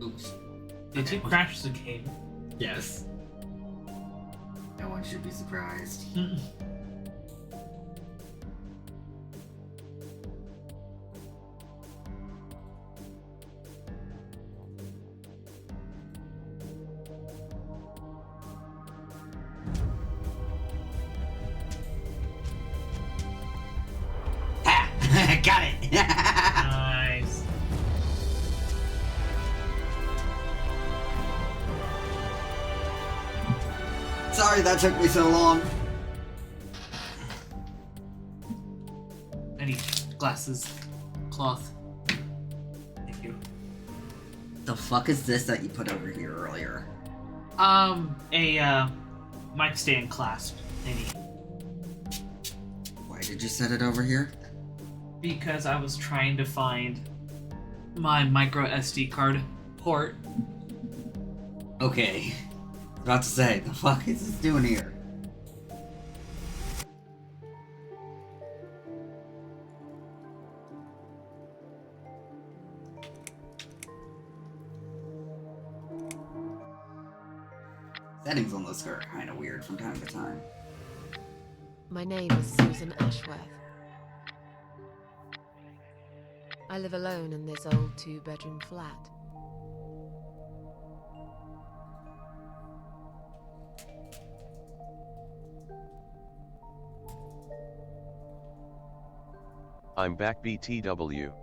Oops. Did you crash the game? Yes. No one should be surprised. Ha! Got it! Nice. Sorry that took me so long. I need glasses. Cloth. Thank you. The fuck is this that you put over here earlier? A mic stand clasp thingy. Why did you set it over here? Because I was trying to find my micro SD card port. Okay. About to say, the fuck is this doing here? Settings on this are kind of weird from time to time. My name is Susan Ashworth. I live alone in this old 2-bedroom flat. I'm back BTW.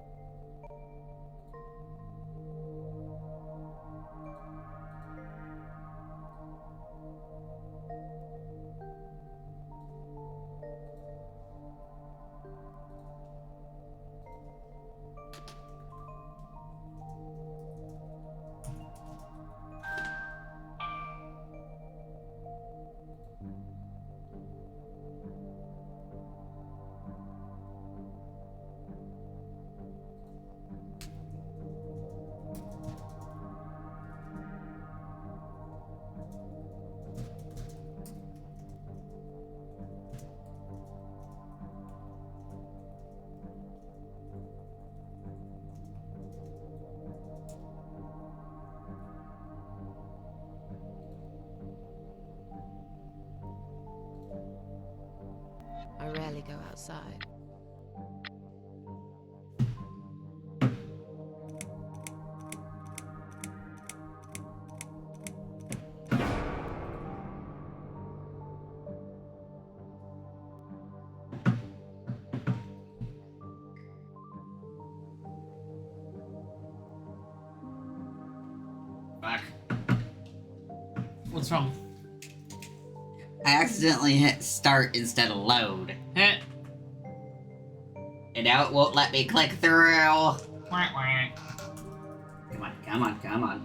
I rarely go outside. Fuck. What's wrong? I accidentally hit start instead of load. Eh. And now it won't let me click through. Wah, wah. Come on, come on, come on.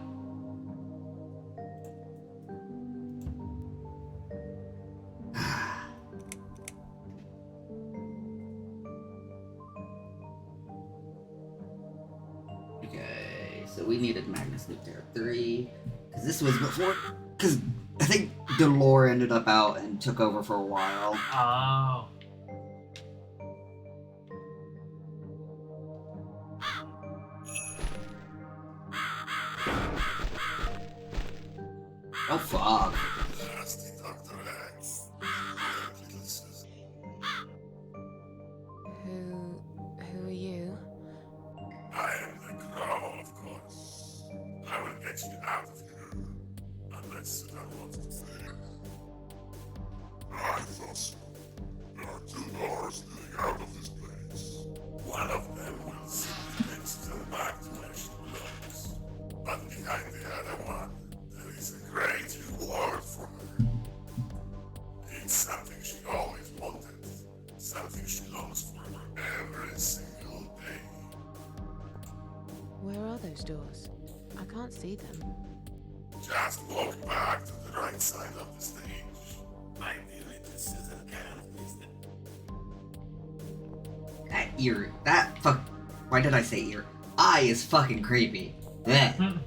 Okay, so we needed Magnus Nuke Terror 3. Because this was before. Because I think Delore ended up out and took over for a while. Oh. Oh fuck. Who are you? I am the Crow, of course. I will get you out of here. Unless you don't want to stay. I thought so. There are 2 doors leading out of this place. One of them will simply takes to the back direction belongs. But behind the other one, there is a great reward for her. It's something she always wanted. Something she longs for every single day. Where are those doors? I can't see them. Just walk back to the right side of the stage. My village is Susan can't miss them. That ear. That fuck. Why did I say ear? Eye is fucking creepy. Blech. Hmm.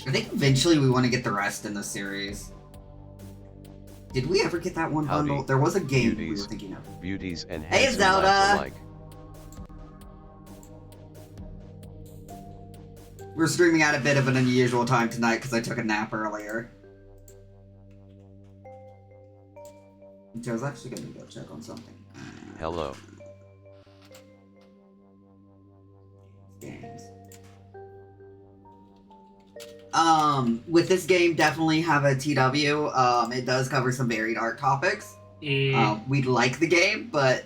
I think eventually we want to get the rest in the series. Did we ever get that one Howdy, bundle? There was a game we were beauties. thinking of. Beauties and Hey, handsome Zelda! lads alike. We're streaming at a bit of an unusual time tonight because I took a nap earlier. So I was actually gonna go check on something. Hello. Games. With this game, definitely have a TW. It does cover some very dark topics. We like the game, but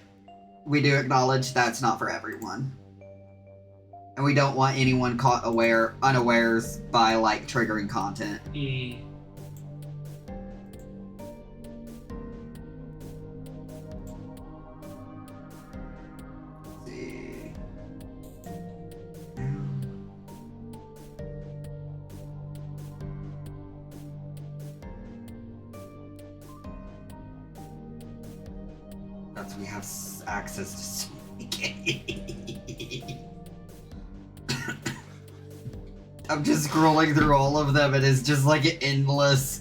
we do acknowledge that's not for everyone. And we don't want anyone caught unawares by, like, triggering content. We have access to so many games. I'm just scrolling through all of them and it's just like endless.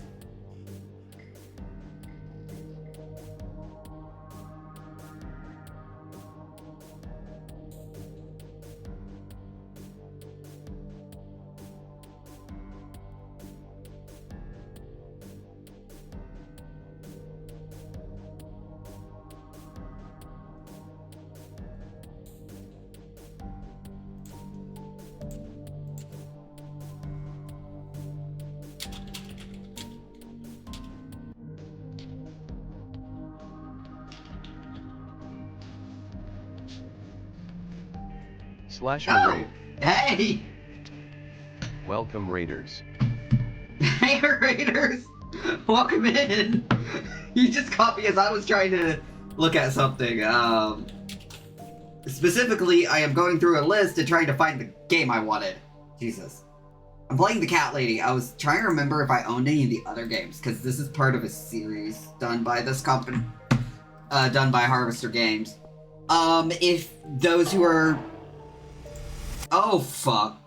Slash Oh, raid. hey! Welcome Raiders. Hey, Raiders! Welcome in! You just caught me as I was trying to look at something. Specifically, I am going through a list and trying to find the game I wanted. Jesus. I'm playing the Cat Lady. I was trying to remember if I owned any of the other games, because this is part of a series done by this company. Done by Harvester Games. If those who are... Oh, fuck.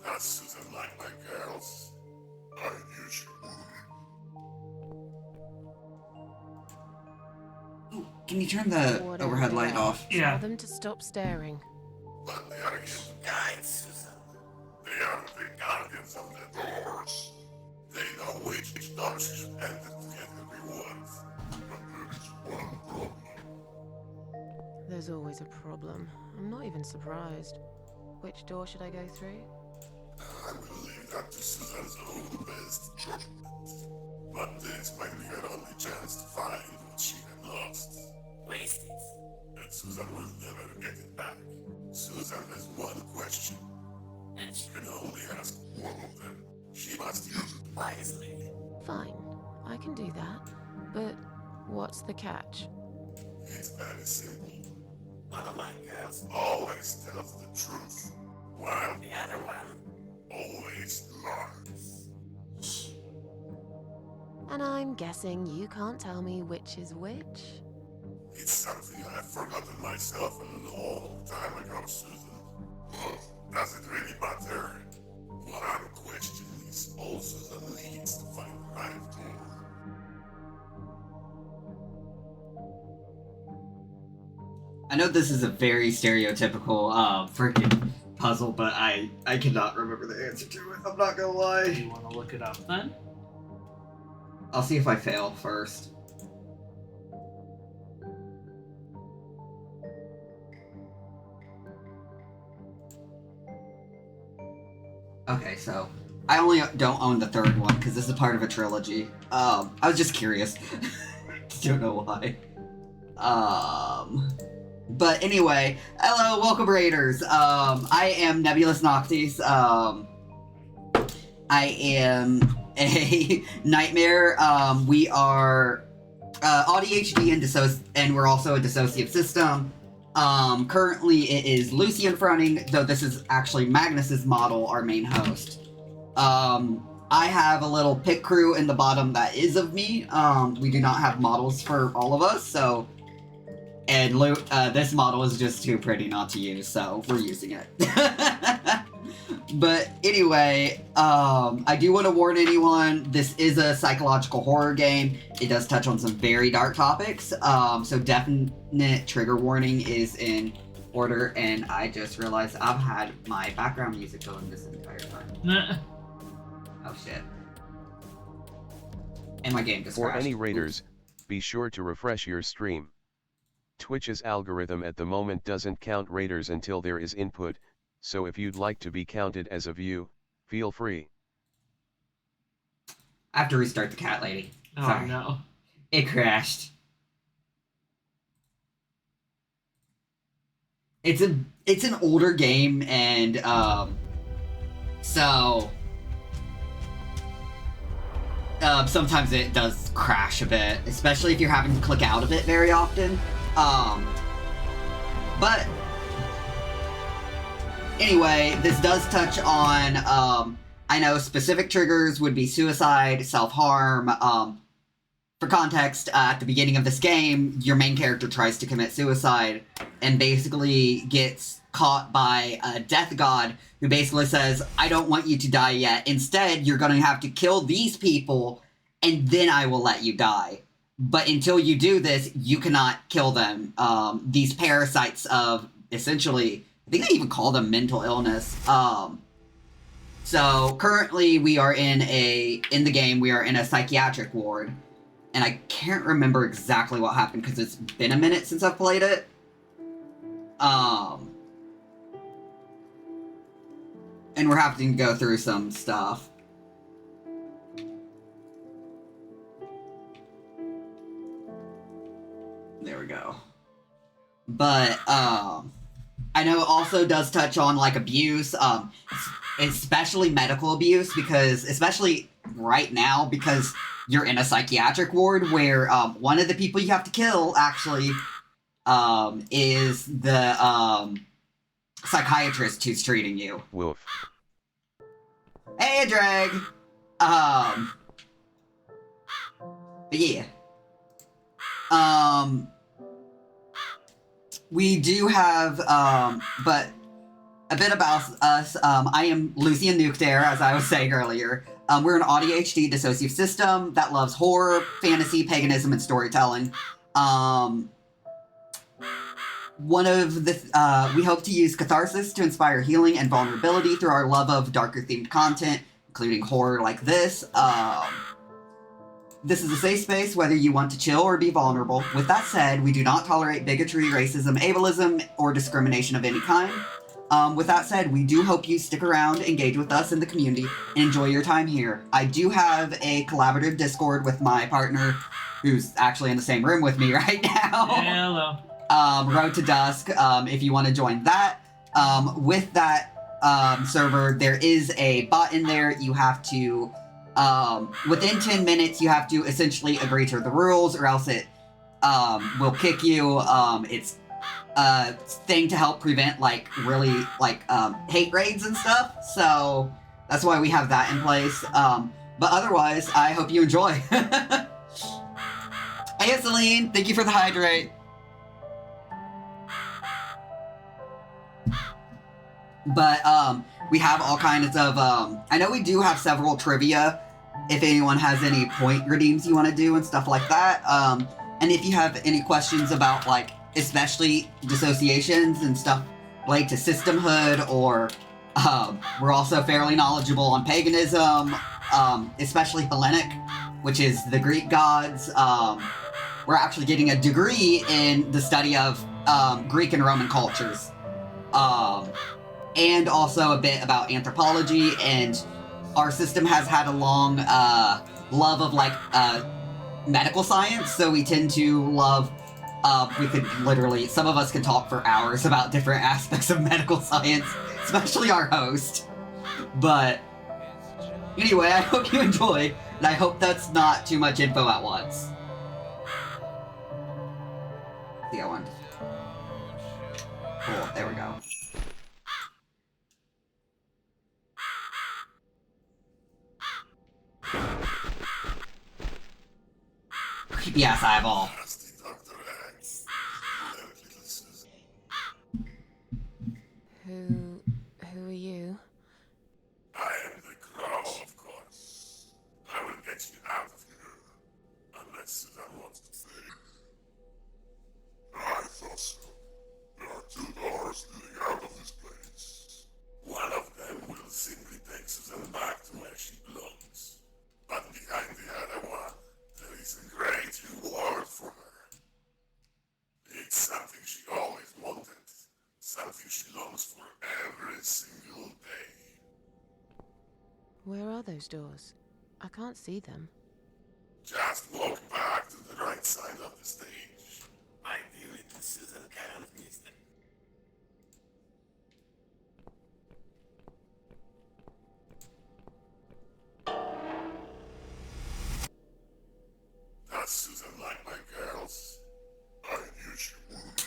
That's Susan like my girls. I knew she would. Ooh, can you turn the Whatever overhead they light are, off? Yeah. Tell them to stop staring. But they are getting guides, Susan. They are the guardians of the doors. They know which doors you should enter to get the rewards. But there is one problem. There's always a problem. I'm not even surprised. Which door should I go through? I will leave that to Susan's own best judgment. But this might be her only chance to find what she had lost. Waste it. And Susan will never get it back. Susan has one question. And she can only ask one of them. She must use it wisely. Fine, I can do that. But what's the catch? It's very simple. One of my girls always tells the truth, while the other one always lies. And I'm guessing you can't tell me which is which? It's something I've forgotten myself a long time ago, Susan. But does it really matter? One question is all Susan needs to find the right door. I know this is a very stereotypical, freaking puzzle, but I cannot remember the answer to it. I'm not gonna Do lie. you want to look it up then? I'll see if I fail first. Okay, so I only don't own the third one because this is part of a trilogy. I was just curious. Don't know why. But anyway, hello, welcome Raiders. I am Nebulous Noctis. I am a nightmare. We are ADHD and we're also a dissociative system. Currently it is Lucy in fronting, though this is actually Magnus's model, our main host. I have a little pit crew in the bottom that is of me. We do not have models for all of us, so... And this model is just too pretty not to use, so we're using it. But anyway, I do want to warn anyone, this is a psychological horror game. It does touch on some very dark topics, so definite trigger warning is in order, and I just realized I've had my background music going this entire time. Nah. Oh shit. And my game just For crashed. any raiders, be sure to refresh your stream. Twitch's algorithm at the moment doesn't count raiders until there is input, so if you'd like to be counted as a view, feel free. I have to restart the cat lady. Oh Sorry. no. It crashed. It's an older game, and so sometimes it does crash a bit, especially if you're having to click out of it very often. But anyway, this does touch on I know specific triggers would be suicide, self-harm. For context, at the beginning of this game, your main character tries to commit suicide and basically gets caught by a death god who basically says, I don't want you to die yet. Instead, you're going to have to kill these people and then I will let you die. But until you do this, you cannot kill them. These parasites of, essentially, I think they even call them mental illness. So currently we are in the game, we are in a psychiatric ward. And I can't remember exactly what happened because it's been a minute since I've played it. And we're having to go through some stuff. There we go. But, I know it also does touch on, like, abuse, especially medical abuse, because, especially right now, because you're in a psychiatric ward where, one of the people you have to kill, actually, is the, psychiatrist who's treating you. Woof. Hey, Drag! But yeah. We do have, but a bit about us. I am Lucian Nukdare, as I was saying earlier. We're an ADHD dissociative system that loves horror, fantasy, paganism, and storytelling. One of the, we hope to use catharsis to inspire healing and vulnerability through our love of darker themed content, including horror like this. This is a safe space whether you want to chill or be vulnerable. With that said, we do not tolerate bigotry, racism, ableism, or discrimination of any kind. With that said, we do hope you stick around, engage with us in the community, and enjoy your time here. I do have a collaborative Discord with my partner, who's actually in the same room with me right now. Hello. Road to Dusk, if you want to join that. With that server, there is a bot in there. You have to, within 10 minutes, you have to essentially agree to the rules, or else it will kick you. It's a thing to help prevent, like, really, like, hate raids and stuff. So that's why we have that in place. But otherwise, I hope you enjoy. Hey, Celine, thank you for the hydrate. But, we have all kinds of, I know we do have several trivia, if anyone has any point redeems you want to do and stuff like that. And if you have any questions about, like, especially dissociations and stuff related to systemhood, or, we're also fairly knowledgeable on paganism, especially Hellenic, which is the Greek gods. We're actually getting a degree in the study of, Greek and Roman cultures. And also a bit about anthropology, and our system has had a long, love of, like, medical science, so we tend to love, we could literally, some of us can talk for hours about different aspects of medical science, especially our host. But, anyway, I hope you enjoy, and I hope that's not too much info at once. See, I want. Cool, there we go. Creepy ass eyeball. Who are you? I am the Crow, of course. I will get you out of here. Unless you don't want to stay. I thought so. There are two doors she always wanted. Something she longs for every single day. Where are those doors? I can't see them. Just walk back to the right side of the stage. Ideally, Susan can't miss them. That's Susan like my girls. I knew she would.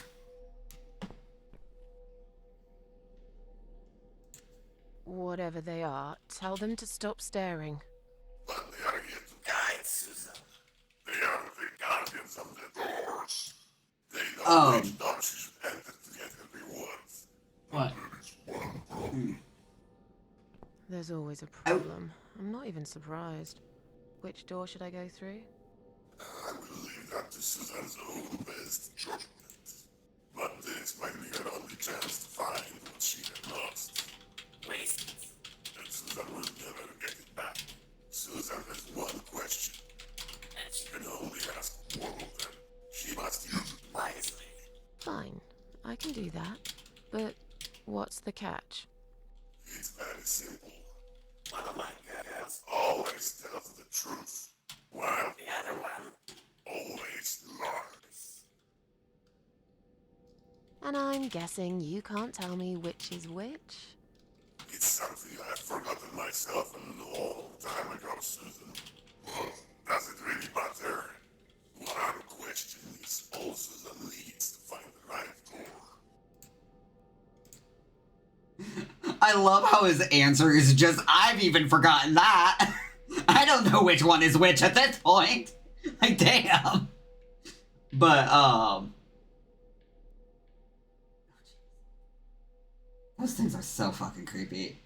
Whatever they are, tell them to stop staring. But they are here to guide Susan. They are the guardians of the doors. They know which door she should enter to get her rewards. What? There is one problem. There's always a problem. I'm not even surprised. Which door should I go through? I will leave that to Susan's own best judgment. But this might be her only chance to find what she had lost. Waste it. And Susan will never get it back. Susan has one question. And she can only ask one of them. She must use it wisely. Fine, I can do that. But what's the catch? It's very simple. One of my girls always tells the truth, while the other one always lies. And I'm guessing you can't tell me which is which? It's something I've forgotten myself a long time ago, Susan. Well, does it really matter? One question is all Susan needs to find the right door. I love how his answer is just, I've even forgotten that. I don't know which one is which at this point. Like, damn. But, those things are so fucking creepy.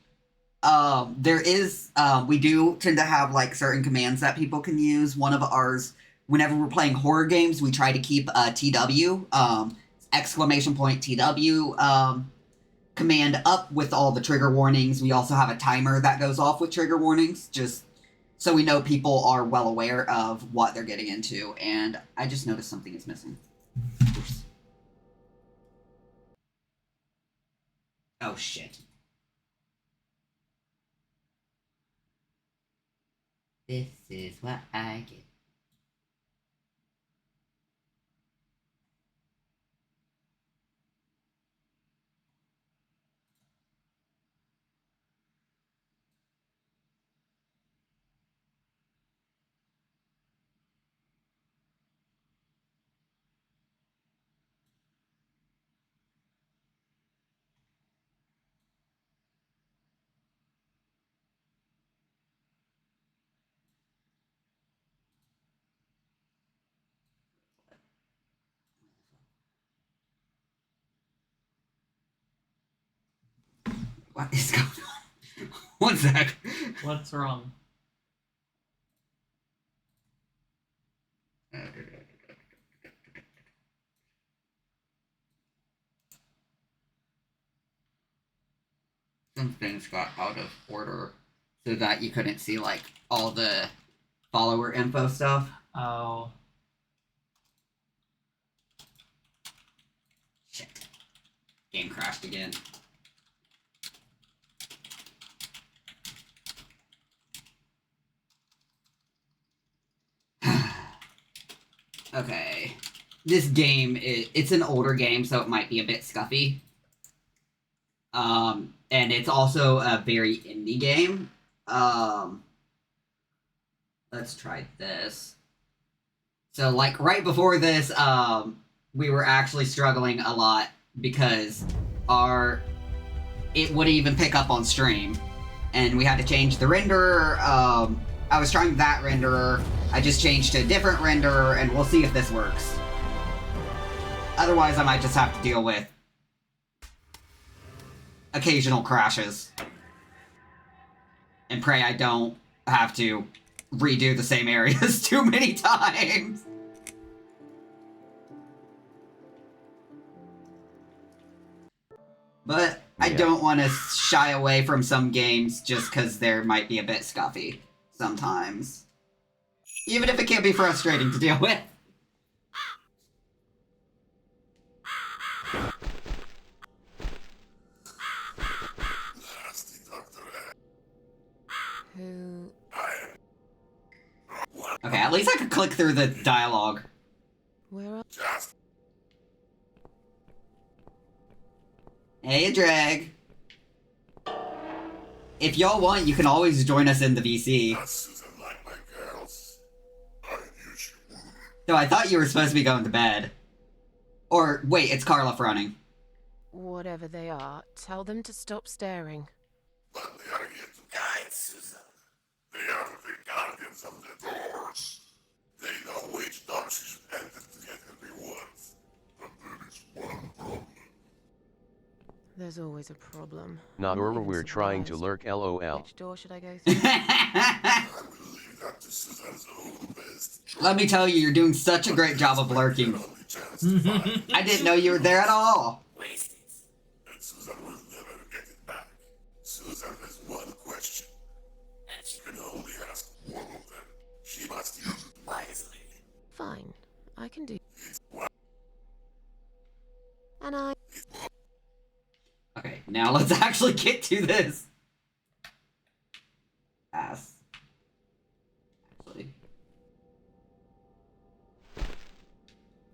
There is, we do tend to have, like, certain commands that people can use. One of ours, whenever we're playing horror games, we try to keep, TW, exclamation point TW, command up with all the trigger warnings. We also have a timer that goes off with trigger warnings, just so we know people are well aware of what they're getting into. And I just noticed something is missing. Oops. Oh, shit. This is what I get. What is going on? One sec. What's wrong? Some things got out of order so that you couldn't see, like, all the follower info stuff. Oh. Shit. Game crashed again. Okay. This game, it's an older game, so it might be a bit scuffy. And it's also a very indie game. Let's try this. So, like, right before this, we were actually struggling a lot because it wouldn't even pick up on stream. And we had to change the renderer. I was trying that renderer. I just changed to a different renderer, and we'll see if this works. Otherwise, I might just have to deal with occasional crashes. And pray I don't have to redo the same areas too many times. But I don't want to shy away from some games just because there might be a bit scuffy sometimes. Even if it can be frustrating to deal with. Okay, at least I could click through the dialogue. Where are... Just Hey, Drag. If y'all want, you can always join us in the VC. not Susan like my girls. I knew she would. Though I thought you were supposed to be going to bed. Or, wait, it's Carla running. Whatever they are, tell them to stop staring. But they are here to guide Susan. They are the guardians of the doors. They know which door she should enter to get her rewards. But there is one problem. There's always a problem. Not I'm or even we're trying to surprised. lurk LOL. Which door should I go through? I will leave that to Susan's own best. Let me tell you, you're doing such a great job of lurking. Only chance to find I didn't know you were there at all. waste it. And Susan will never get it back. Susan has one question. And she can only ask one of them. She must use it wisely. Fine, I can do. It's one. And I... Okay, now let's actually get to this. Ass. Actually.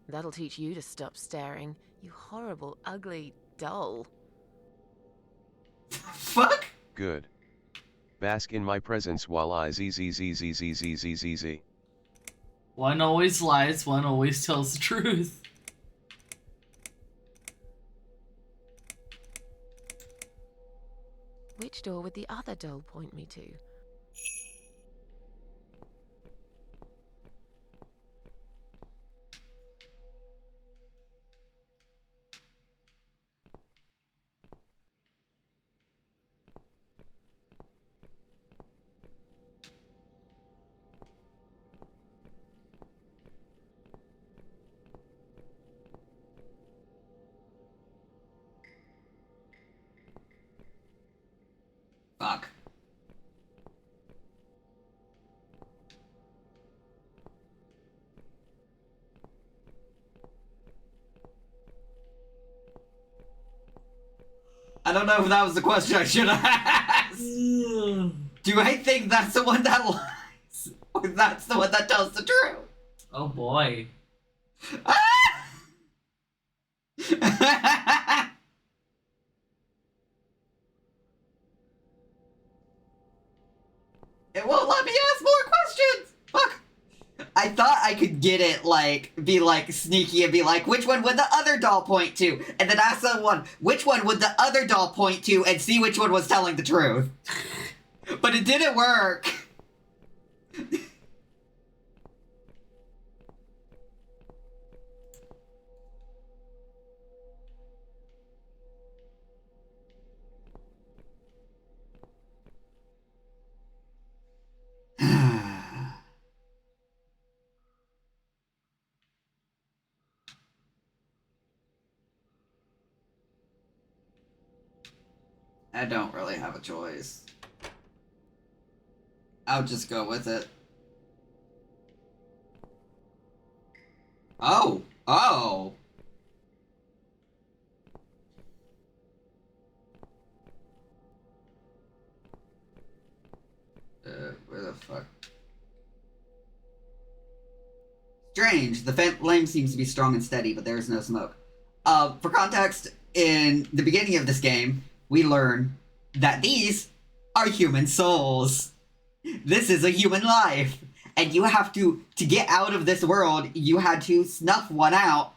That'll teach you to stop staring. You horrible, ugly doll. Fuck? Good. Bask in my presence while I zzzzzzzzzzz. One always lies, one always tells the truth. Which door would the other doll point me to? Fuck. I don't know if that was the question I should have asked. Do I think that's the one that lies? Or that's the one that tells the truth? Oh boy. It won't let me ask more questions! Fuck! I thought I could get it, like, be like sneaky and be like, which one would the other doll point to? And then ask someone, which one would the other doll point to, and see which one was telling the truth. But it didn't work. I don't really have a choice. I'll just go with it. Oh! Oh! Where the fuck? Strange. The flame seems to be strong and steady, but there is no smoke. For context, in the beginning of this game, we learn that these are human souls. This is a human life. And you have to get out of this world, you had to snuff one out,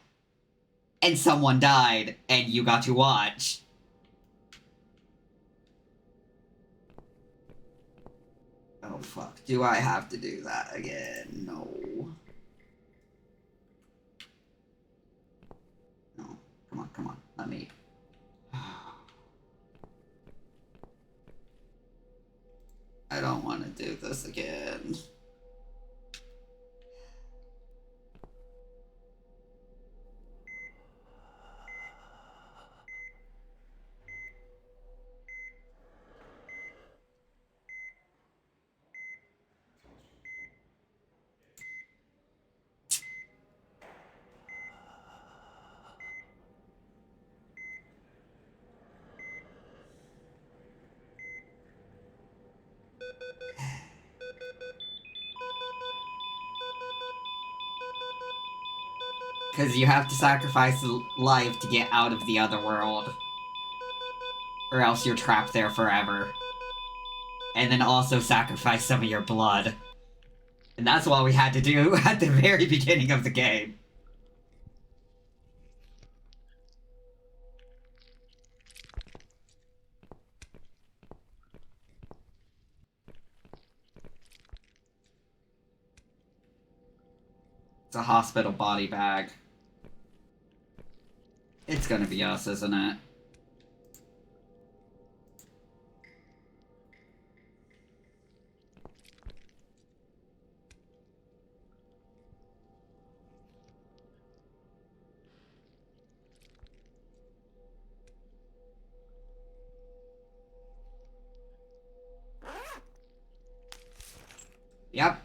and someone died, and you got to watch. Oh fuck, do I have to do that again? No. No, come on, let me... I don't want to do this again. Because you have to sacrifice life to get out of the other world. Or else you're trapped there forever. And then also sacrifice some of your blood. And that's what we had to do at the very beginning of the game. It's a hospital body bag. It's gonna be us, isn't it? Yep.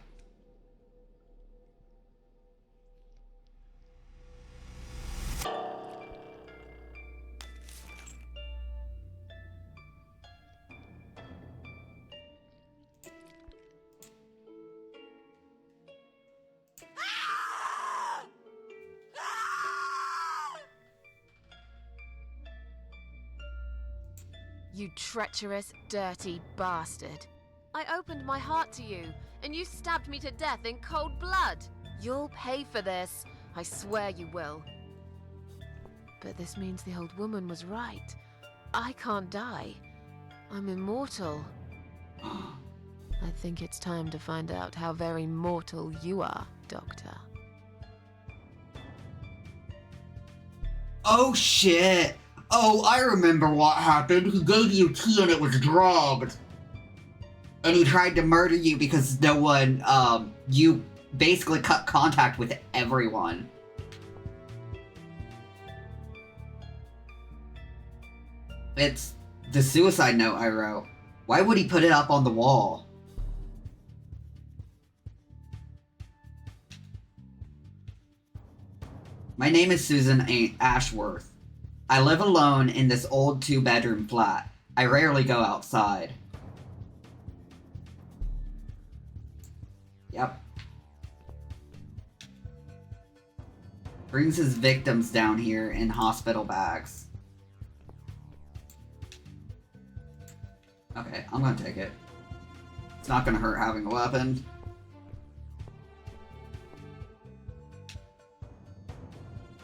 You treacherous, dirty bastard. I opened my heart to you, and you stabbed me to death in cold blood. You'll pay for this. I swear you will. But this means the old woman was right. I can't die. I'm immortal. I think it's time to find out how very mortal you are, Doctor. Oh shit! Oh, I remember what happened. He gave you tea and it was drugged. And he tried to murder you because no one, you basically cut contact with everyone. It's the suicide note I wrote. Why would he put it up on the wall? My name is Susan Ashworth. I live alone in this old 2-bedroom flat. I rarely go outside. Yep. Brings his victims down here in hospital bags. Okay, I'm gonna take it. It's not gonna hurt having a weapon.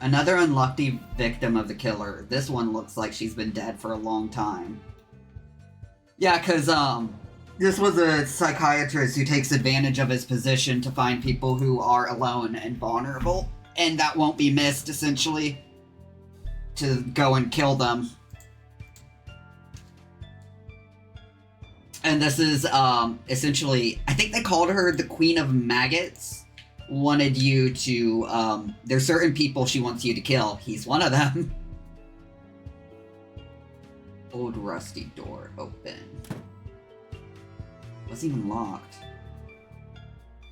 Another unlucky victim of the killer. This one looks like she's been dead for a long time. Yeah, cause, this was a psychiatrist who takes advantage of his position to find people who are alone and vulnerable. And that won't be missed, essentially. To go and kill them. And this is, essentially, I think they called her the Queen of Maggots. Wanted you to, there's certain people she wants you to kill. He's one of them. Old rusty door open. Wasn't even locked.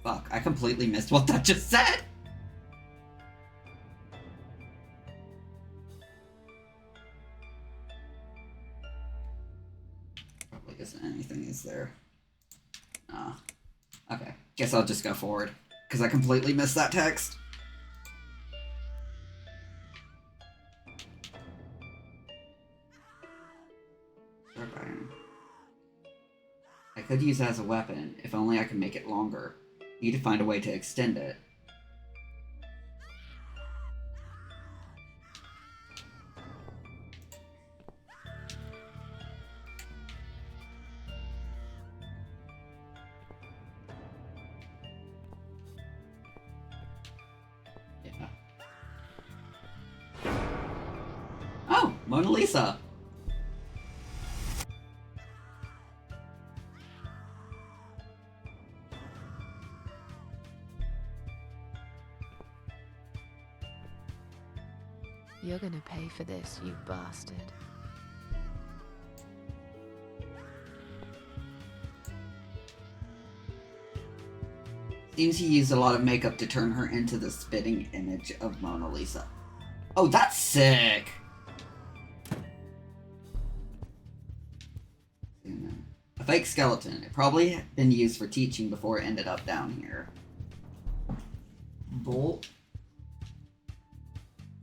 Fuck, I completely missed what that just said! Probably isn't anything, is there? Ah. Okay, guess I'll just go forward. Because I completely missed that text. Sharp iron. I could use it as a weapon, if only I could make it longer. Need to find a way to extend it. Yeah. Oh, Mona Lisa! You're gonna pay for this, you bastard. Seems he used a lot of makeup to turn her into the spitting image of Mona Lisa. Oh, that's sick! A fake skeleton. It probably had been used for teaching before it ended up down here. Bolt.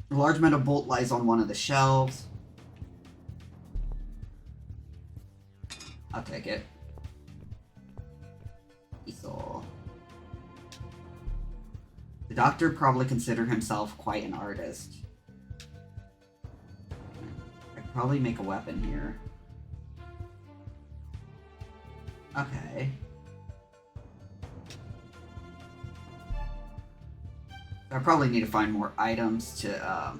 A large metal bolt lies on one of the shelves. I'll take it. Easel. The doctor probably considered himself quite an artist. I could probably make a weapon here. Okay. I probably need to find more items to, okay.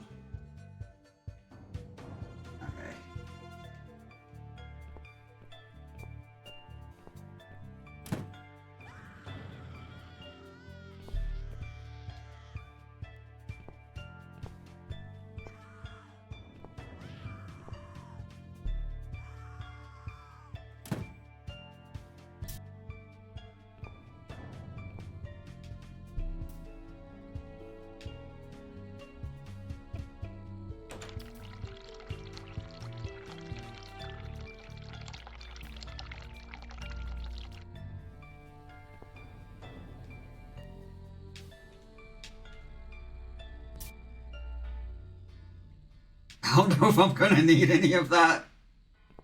I don't know if I'm gonna need any of that,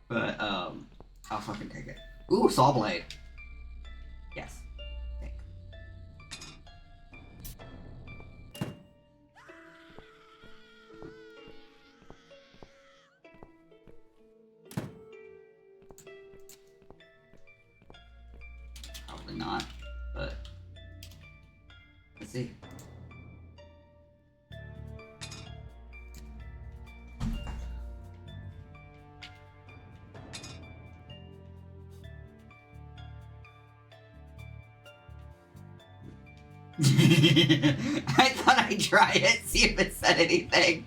but, I'll fucking take it. Ooh, saw blade. Yes. Take. Probably not, but let's see. I thought I'd try it, see if it said anything.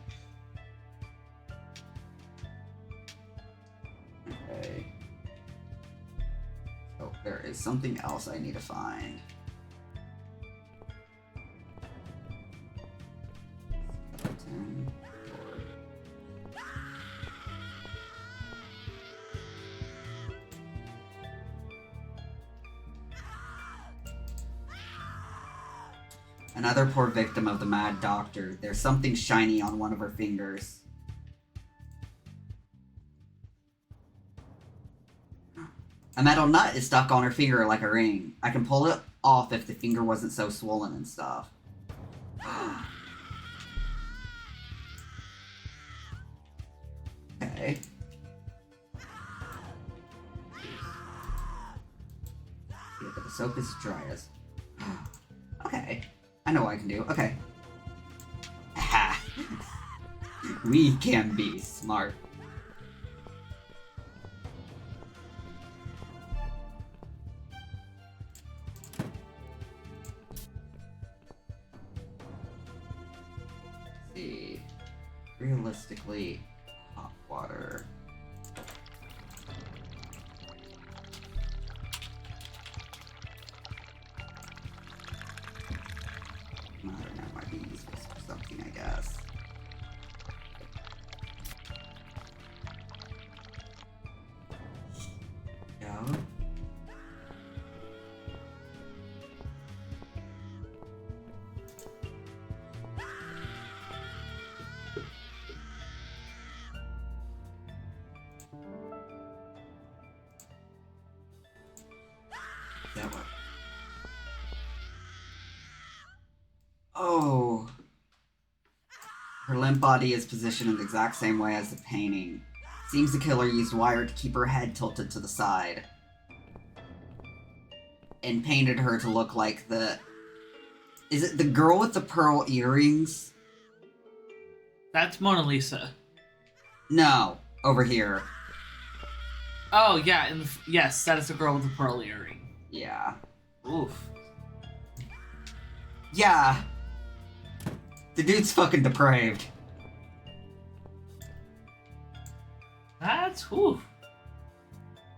Okay. Oh, there is something else I need to find. Skeleton, door. Another poor victim of the mad doctor. There's something shiny on one of her fingers. A metal nut is stuck on her finger like a ring. I can pull it off if the finger wasn't so swollen and stuff. Okay. Yeah, but the soap is dry as... Okay. I know what I can do. Okay. Ha! We can be smart. Let's see. Realistically, hot water. That might be useful for something, I guess. Go. That one. Oh. Her limp body is positioned in the exact same way as the painting. Seems the killer used wire to keep her head tilted to the side. And painted her to look like the... Is it the girl with the pearl earrings? That's Mona Lisa. No. Over here. Oh, yeah. Yes, that is the girl with the pearl earring. Yeah. Oof. Yeah. The dude's fucking depraved. That's, oof.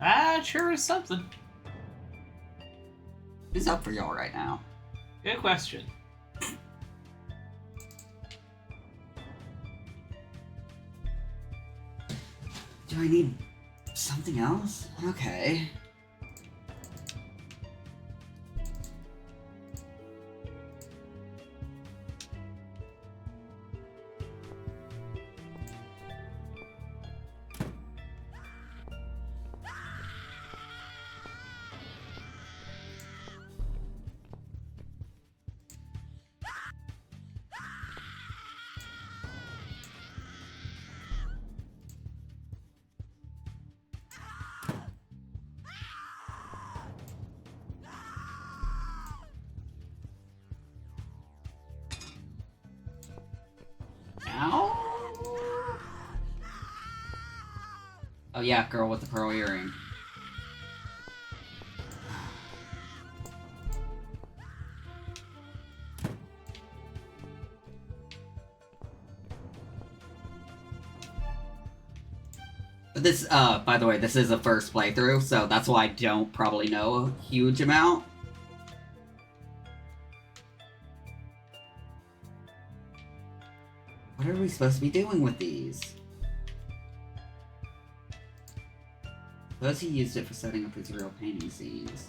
That sure is something. Who's up for y'all right now? Good question. Do I need something else? Okay. Oh yeah, girl with the pearl earring. But this, by the way, this is a first playthrough, so that's why I don't probably know a huge amount. What are we supposed to be doing with these? Suppose he used it for setting up his real painting scenes.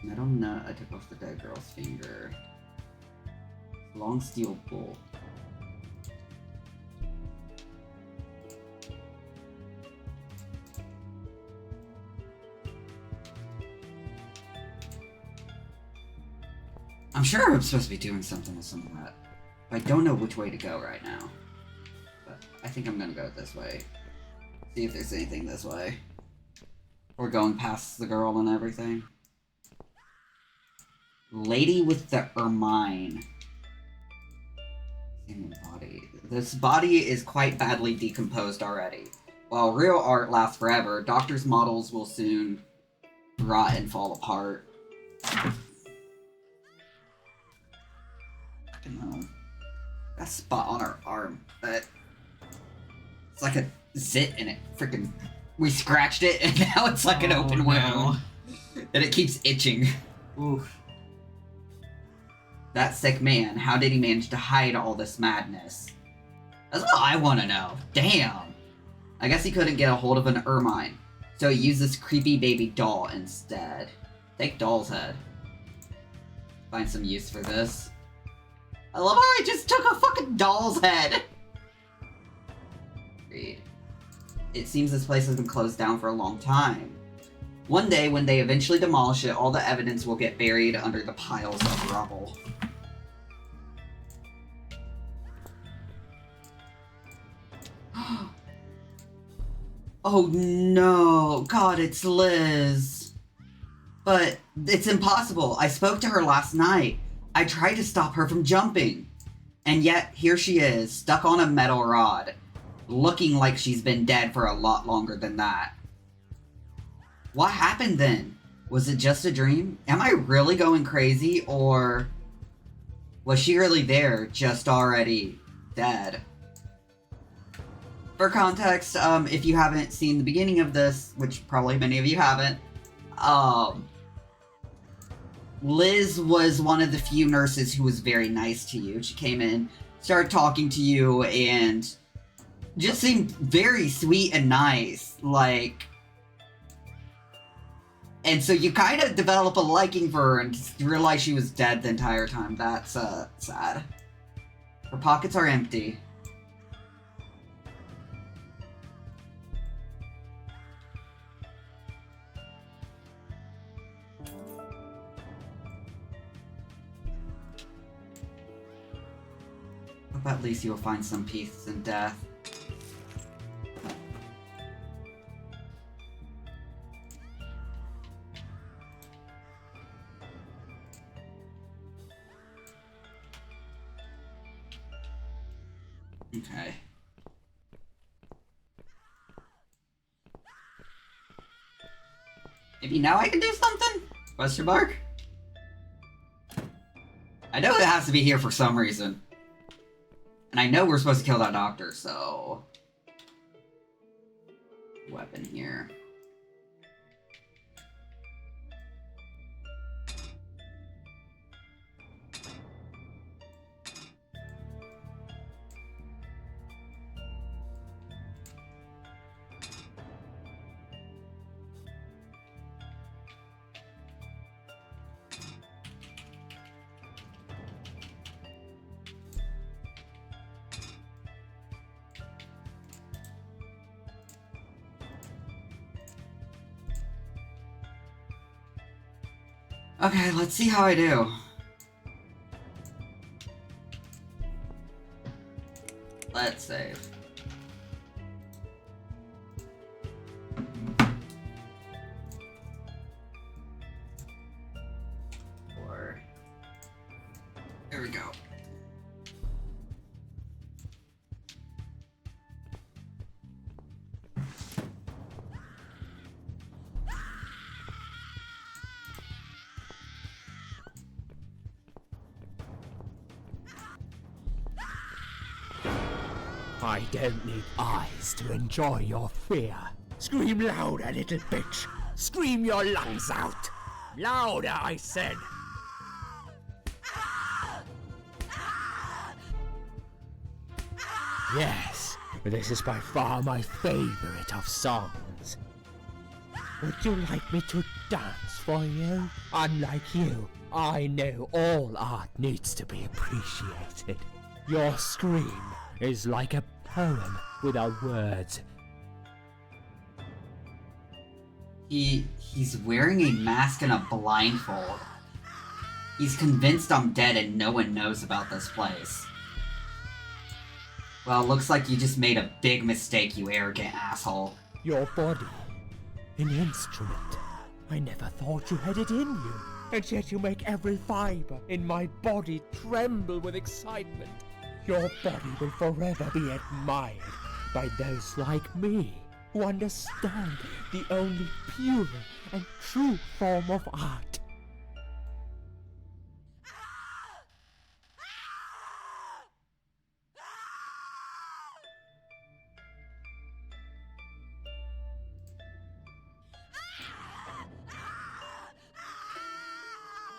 Metal nut I took off the dead girl's finger. Long steel bolt. I'm sure I'm supposed to be doing something with some of that. But I don't know which way to go right now. But I think I'm gonna go this way. See if there's anything this way. We're going past the girl and everything. Lady with the ermine. Human body. This body is quite badly decomposed already. While real art lasts forever, doctors' models will soon rot and fall apart. That spot on her arm, but it's like a zit in it. Freaking, we scratched it, and now it's like an open wound, and it keeps itching. Oof. That sick man. How did he manage to hide all this madness? That's what I want to know. Damn. I guess he couldn't get a hold of an ermine, so he used this creepy baby doll instead. Take doll's head. Find some use for this. I love how I just took a fucking doll's head! Read. It seems this place has been closed down for a long time. One day, when they eventually demolish it, all the evidence will get buried under the piles of rubble. Oh no! God, it's Liz! But it's impossible. I spoke to her last night. I tried to stop her from jumping. And yet, here she is, stuck on a metal rod, looking like she's been dead for a lot longer than that. What happened then? Was it just a dream? Am I really going crazy, or was she really there, just already dead? For context, if you haven't seen the beginning of this, which probably many of you haven't, Liz was one of the few nurses who was very nice to you. She came in, started talking to you, and just seemed very sweet and nice, like... And so you kind of develop a liking for her and just realize she was dead the entire time. That's, sad. Her pockets are empty. Hope at least you'll find some peace in death. Okay. Maybe now I can do something? Question mark? I know it has to be here for some reason. And I know we're supposed to kill that doctor, so... Weapon here. Okay, let's see how I do. Let's save. There we go. I don't need eyes to enjoy your fear. Scream louder, little bitch. Scream your lungs out. Louder, I said. Yes, this is by far my favorite of songs. Would you like me to dance for you? Unlike you, I know all art needs to be appreciated. Your scream is like a poem without words. He's wearing a mask and a blindfold. He's convinced I'm dead and no one knows about this place. Well, looks like you just made a big mistake, you arrogant asshole. Your body, an instrument. I never thought you had it in you, and yet you make every fiber in my body tremble with excitement. Your body will forever be admired by those like me, who understand the only pure and true form of art.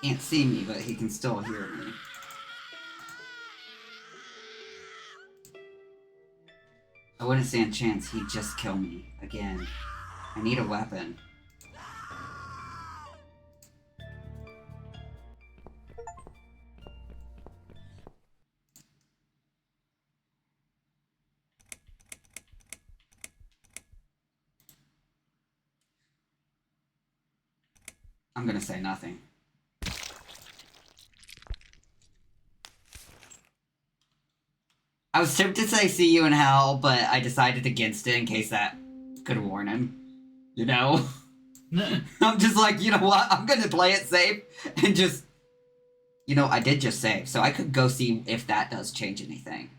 Can't see me, but he can still hear me. I wouldn't stand a chance he'd just kill me. Again. I need a weapon. I'm gonna say nothing. I was tempted to say see you in hell, but I decided against it in case that could warn him. You know? I'm just like, you know what? I'm gonna play it safe and just... You know, I did just save, so I could go see if that does change anything.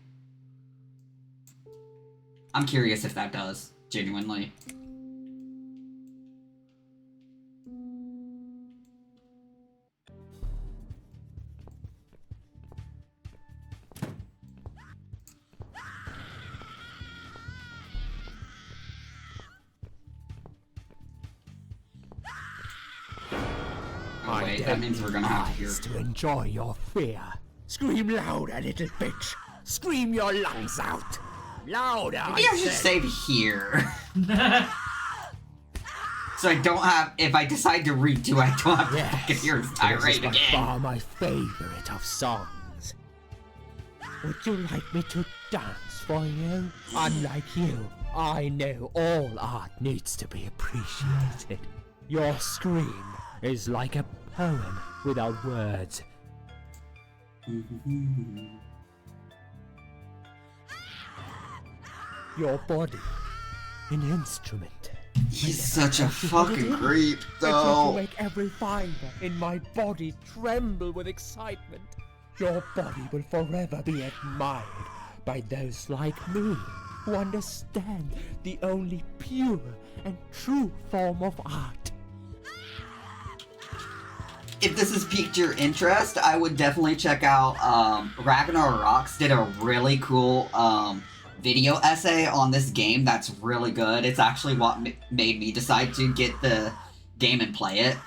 I'm curious if that does, genuinely. Oh wait, that means we're gonna have to hear. To enjoy your fear. Scream louder, little bitch. Scream your lungs out. Louder, Maybe I should save here. So I don't have, if I decide to redo, I don't have to fucking hear his tirade again. This is by far my favorite of songs. Would you like me to dance for you? Unlike you, I know all art needs to be appreciated. Your scream is like a poem without words. Your body, an instrument. He's such a fucking creep, I though. to make every fiber in my body tremble with excitement. Your body will forever be admired by those like me, who understand the only pure and true form of art. If this has piqued your interest, I would definitely check out, Ragnar Rocks did a really cool, video essay on this game that's really good. It's actually what made me decide to get the game and play it.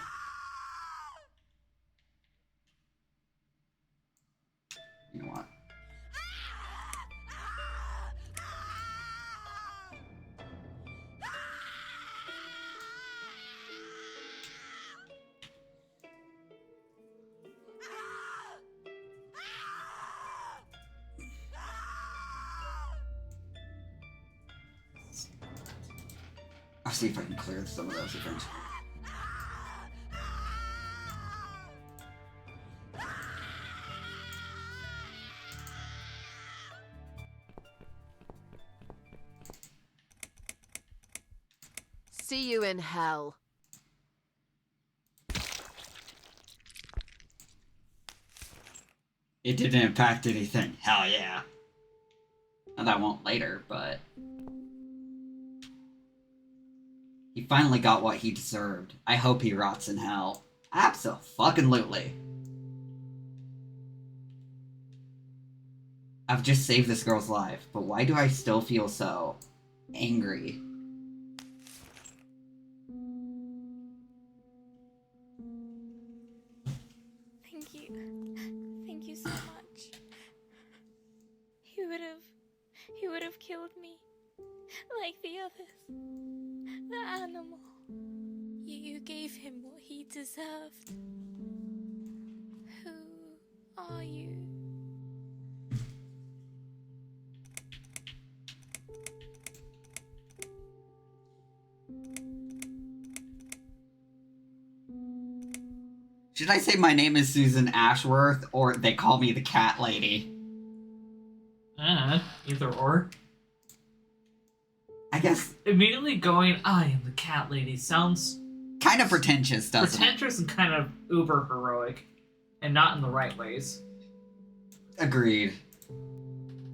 You know what? I'll see if I can clear some of those eventually. See you in hell. It didn't impact anything. Hell yeah. And I won't later, but... He finally got what he deserved. I hope he rots in hell. Abso-fucking-lutely. I've just saved this girl's life, but why do I still feel so angry? Thank you. Thank you so much. He would have killed me. Like the others. The animal. You gave him what he deserved. Who are you? Should I say my name is Susan Ashworth, or they call me the Cat Lady? Either or. I guess Immediately going, I am the cat lady sounds kind of pretentious, doesn't pretentious and kind of uber heroic. And not in the right ways. it? Agreed.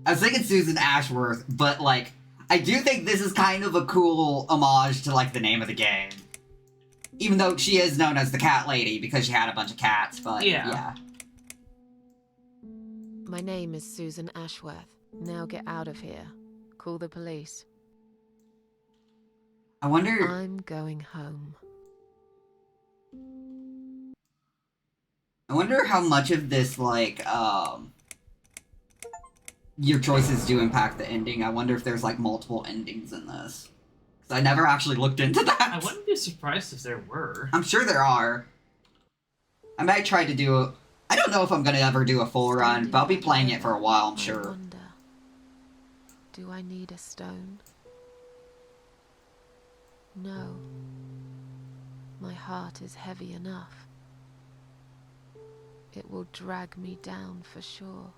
I was thinking Susan Ashworth, but, like, I do think this is kind of a cool homage to, like, the name of the game. Even though she is known as the Cat Lady because she had a bunch of cats, but yeah. My name is Susan Ashworth. Now get out of here. Call the police. I wonder... I'm going home. I wonder how much of this, like, your choices do impact the ending. I wonder if there's, like, multiple endings in this. Because I never actually looked into that. I wouldn't be surprised if there were. I'm sure there are. I might try to do a... I don't know if I'm gonna ever do a full run, but I'll be playing it for a while, I'm I sure. wonder, do I need a stone? No. My heart is heavy enough. It will drag me down for sure.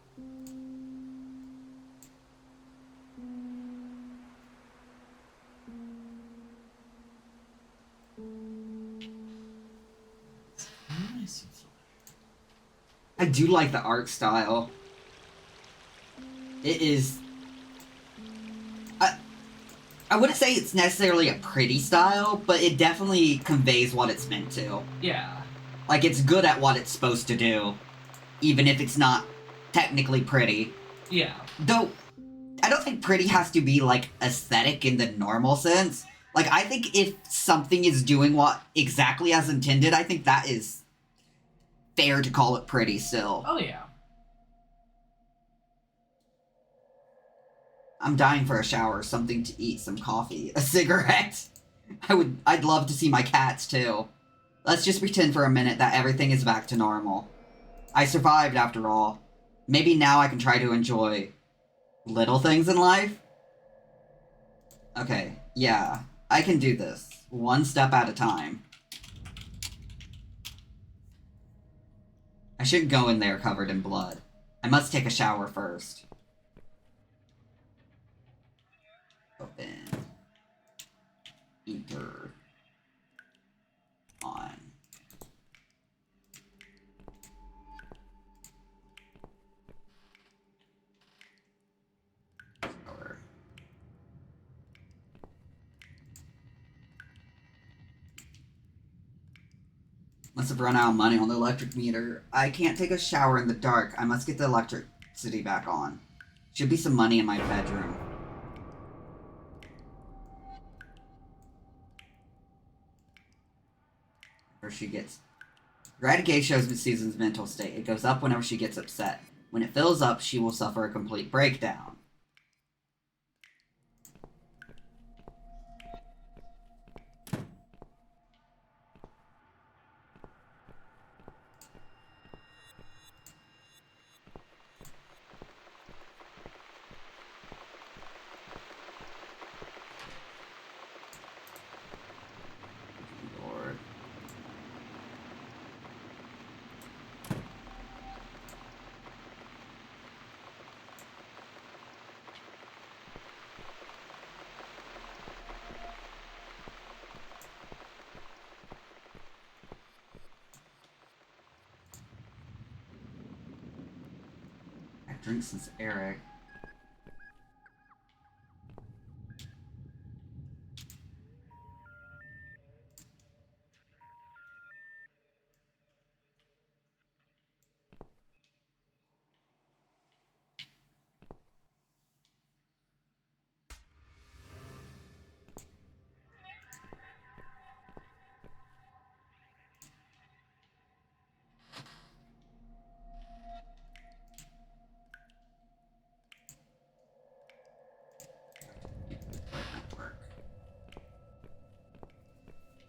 Nice. I do like the art style. It is... I wouldn't say it's necessarily a pretty style, but it definitely conveys what it's meant to. Yeah. Like, it's good at what it's supposed to do, even if it's not technically pretty. Yeah. Though, I don't think pretty has to be, like, aesthetic in the normal sense. Like, I think if something is doing what exactly as intended, I think that is fair to call it pretty still. Oh, yeah. I'm dying for a shower, something to eat, some coffee, a cigarette. I'd love to see my cats, too. Let's just pretend for a minute that everything is back to normal. I survived, after all. Maybe now I can try to enjoy little things in life? Okay, yeah, I can do this. One step at a time. I shouldn't go in there covered in blood. I must take a shower first. Open. Enter. On. Shower. Must have run out of money on the electric meter. I can't take a shower in the dark. I must get the electricity back on. Should be some money in my bedroom. Where she gets... Granted gauge shows Susan's mental state. It goes up whenever she gets upset. When it fills up, she will suffer a complete breakdown. Lord. I've drank since Eric.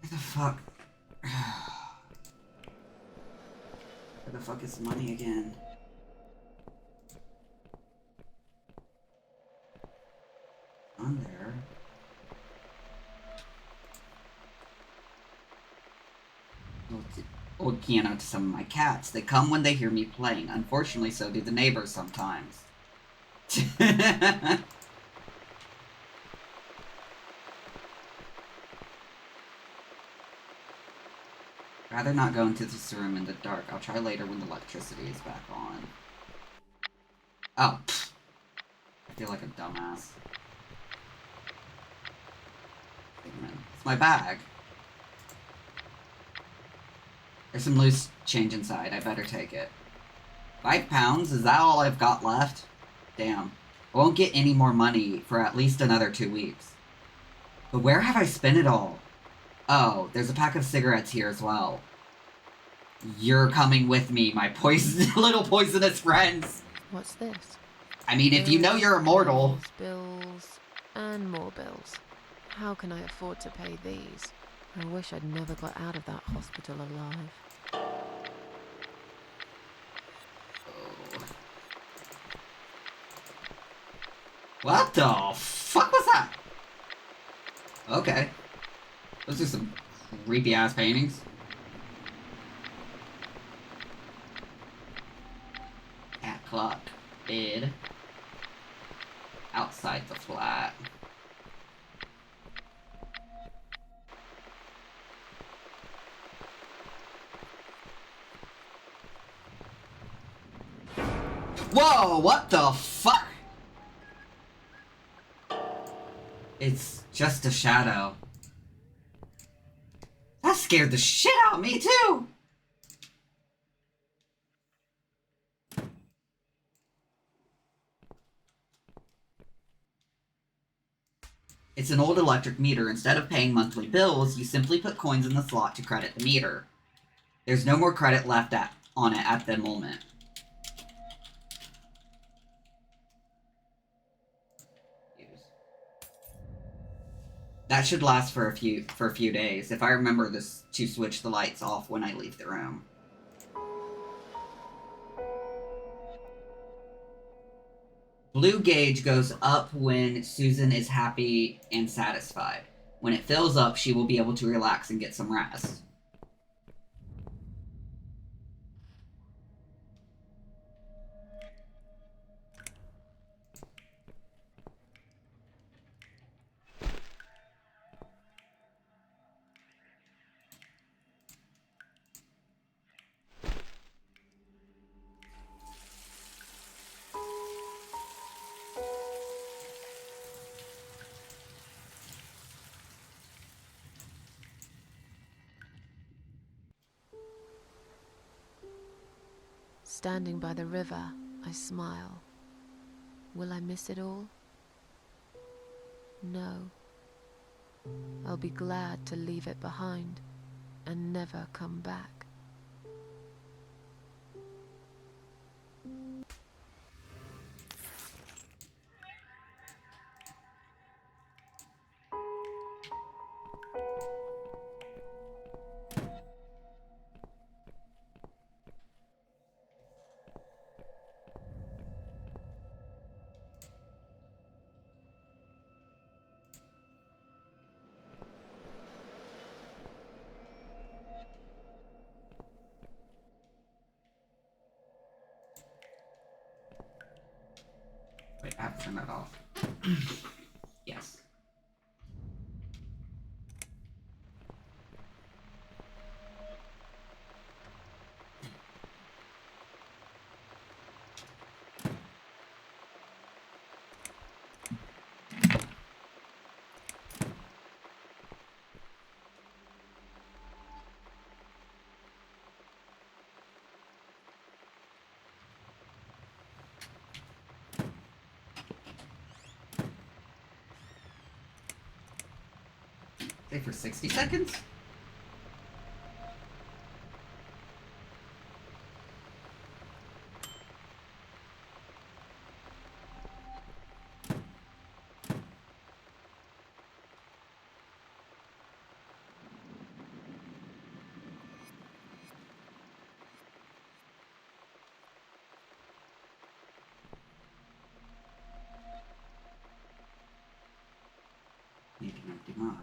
Where the fuck? Where the fuck is the money again? On there. Old piano to some of my cats. They come when they hear me playing. Unfortunately, so do the neighbors sometimes. Rather not go into this room in the dark. I'll try later when the electricity is back on. Oh, pfft. I feel like a dumbass. Wait a minute. It's my bag. There's some loose change inside. I better take it. £5? Is that all I've got left? Damn. I won't get any more money for at least another 2 weeks. But where have I spent it all? Oh, there's a pack of cigarettes here as well. You're coming with me, my little poisonous friends. What's this? I mean, if you know you're immortal. Bills, and more bills. How can I afford to pay these? I wish I'd never got out of that hospital alive. What the fuck was that? Okay. Those are some creepy ass paintings. Cat clock. Bed. Outside the flat. Whoa, what the fuck? It's just a shadow. That scared the shit out of me, too! It's an old electric meter. Instead of paying monthly bills, you simply put coins in the slot to credit the meter. There's no more credit left on it at the moment. That should last for a few days, if I remember this to switch the lights off when I leave the room. Blue gauge goes up when Susan is happy and satisfied. When it fills up, she will be able to relax and get some rest. Standing by the river, I smile. Will I miss it all? No. I'll be glad to leave it behind and never come back. Wait, I have to turn that off. Yes. Stay for 60 seconds? Need an empty mug.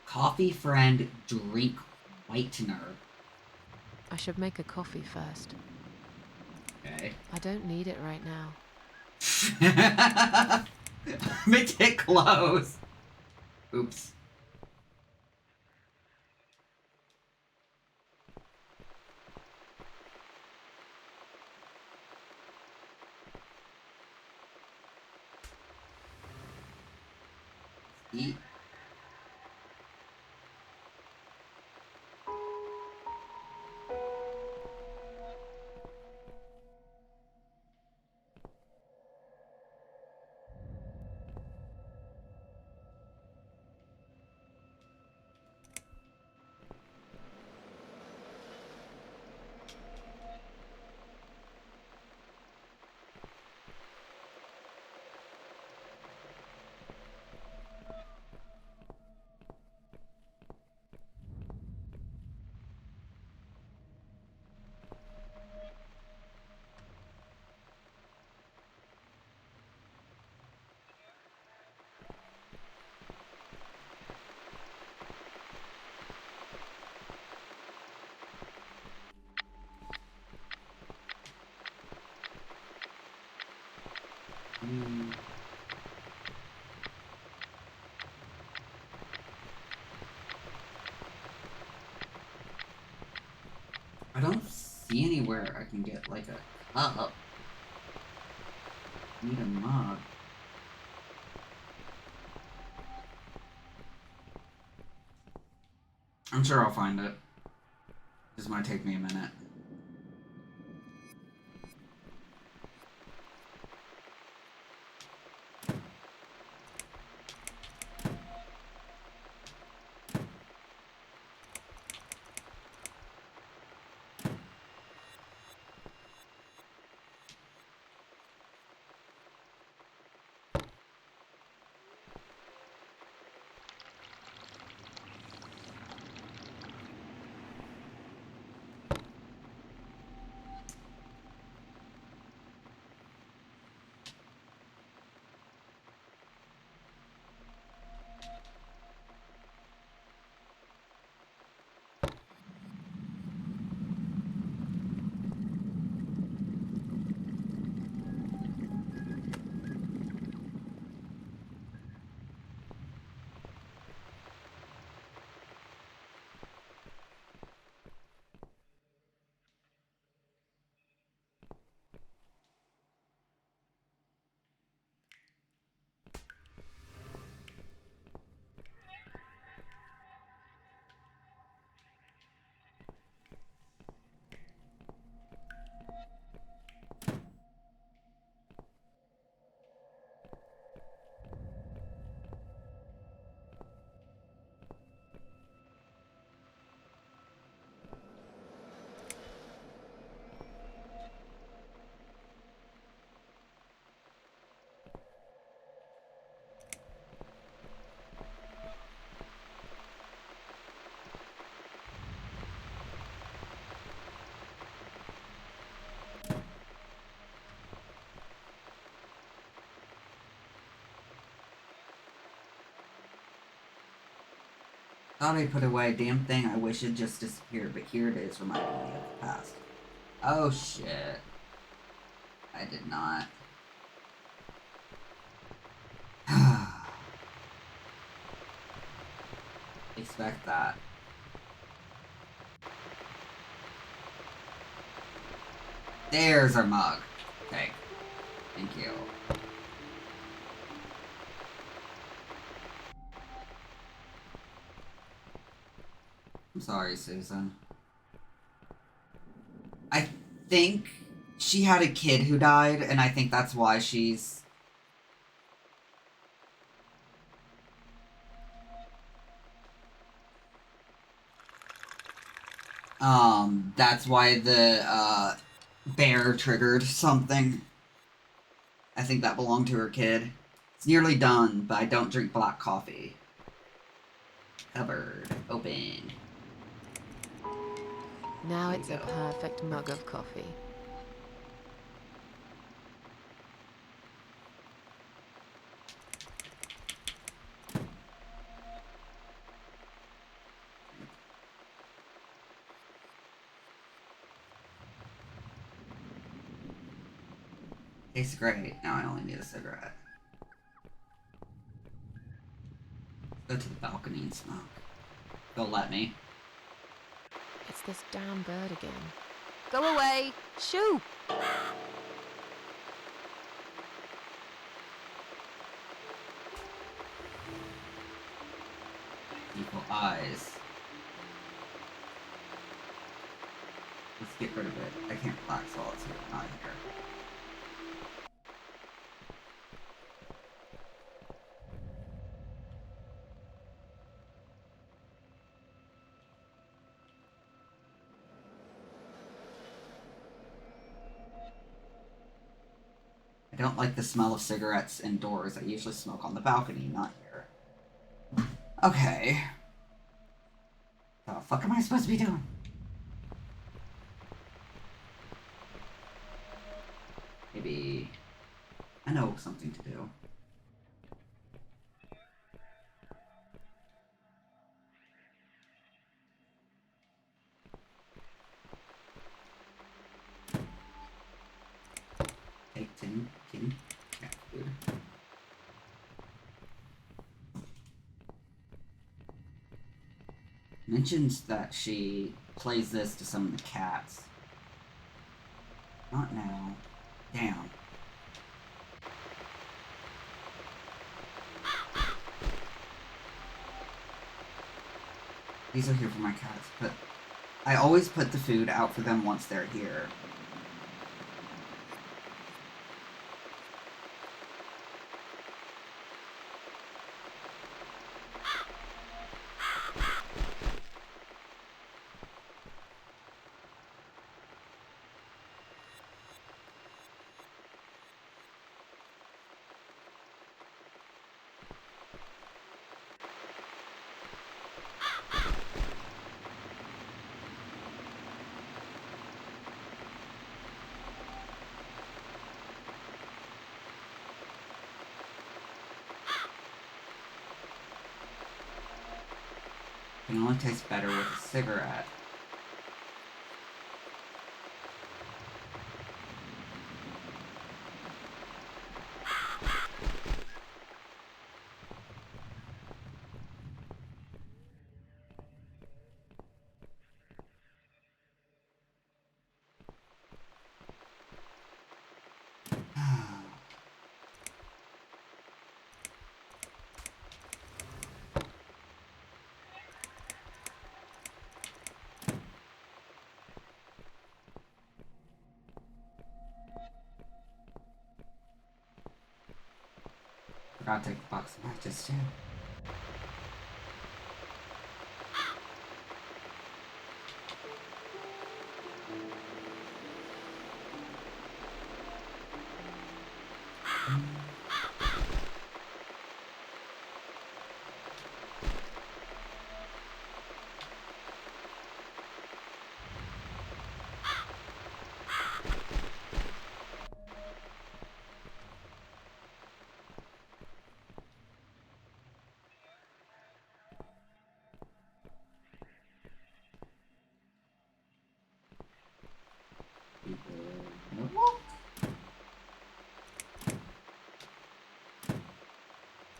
Coffee friend drink whitener. I should make a coffee first. Okay. I don't need it right now. Make it close. Oops. Eat. I don't see anywhere I can get like a cup. Need a mug. I'm sure I'll find it. This might take me a minute. Thought I put away. Damn thing, I wish it just disappeared, but here it is, reminding me of the past. Oh shit. I did not. Expect that. There's our mug. Okay. Thank you. I'm sorry, Susan. I think she had a kid who died, and I think that's why she's... That's why the, bear triggered something. I think that belonged to her kid. It's nearly done, but I don't drink black coffee. Cupboard. Open. Now There it's you a go. perfect mug of coffee. Tastes great. Now I only need a cigarette. Go to the balcony and smoke. They'll let me. It's this damn bird again. Go away! Shoo! Evil eyes. Let's get rid of it. I can't relax while it's here. Not here. I don't like the smell of cigarettes indoors. I usually smoke on the balcony, not here. Okay. What the fuck am I supposed to be doing? Maybe... I know something to do. Take tin, king, cat food. Mentions that she plays this to summon the cats. Not now. Damn. These are here for my cats, but I always put the food out for them once they're here. It can only taste better with a cigarette. Forgot to take the box of matches too.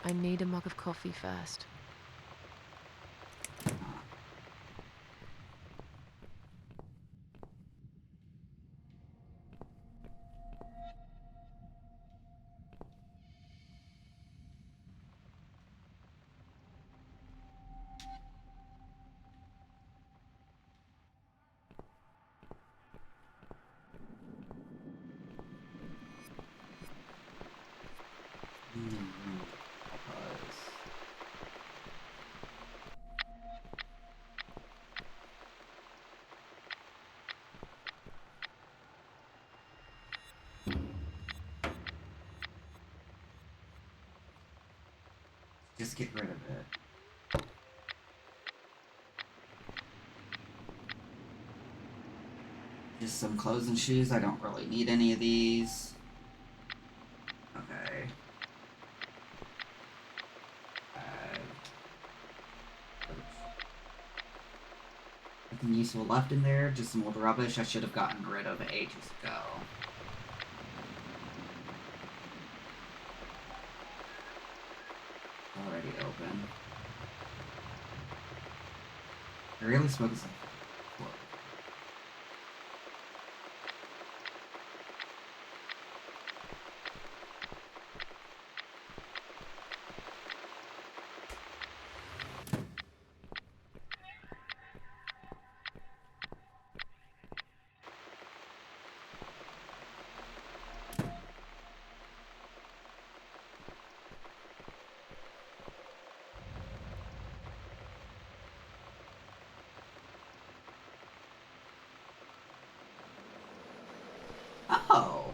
I need a mug of coffee first. just get rid of it. Just some clothes and shoes. I don't really need any of these. Okay. Nothing useful left in there. Just some old rubbish I should have gotten rid of ages ago. Already open. I really smoke this. Oh.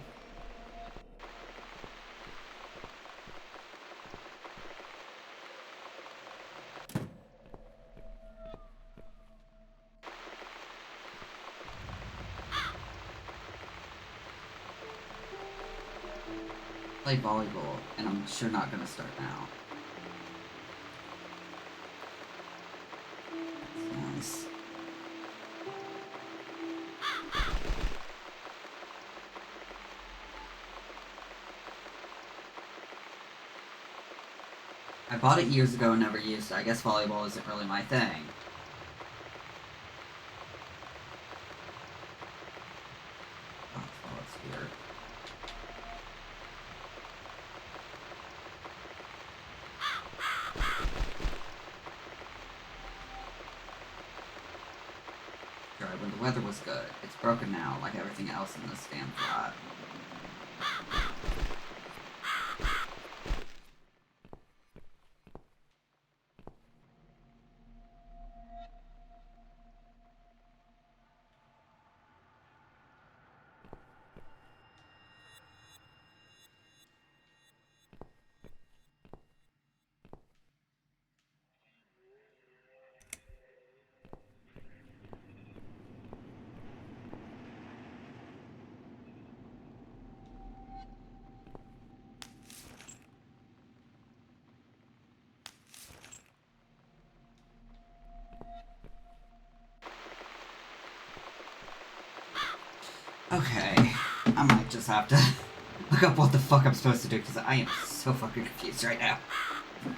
Play volleyball, and I'm sure not gonna start now. That's nice. I bought it years ago and never used it. I guess volleyball isn't really my thing. Oh, that's weird. Tried when the weather was good. It's broken now, like everything else in this damn flat. Okay, I might just have to look up what the fuck I'm supposed to do, because I am so fucking confused right now.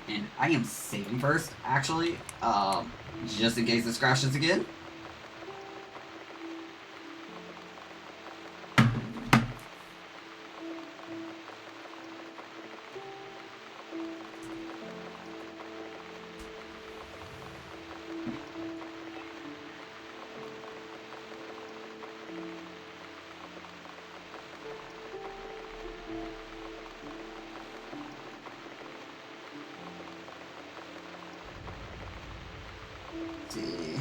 And I am saving first, actually, just in case this crashes again. See.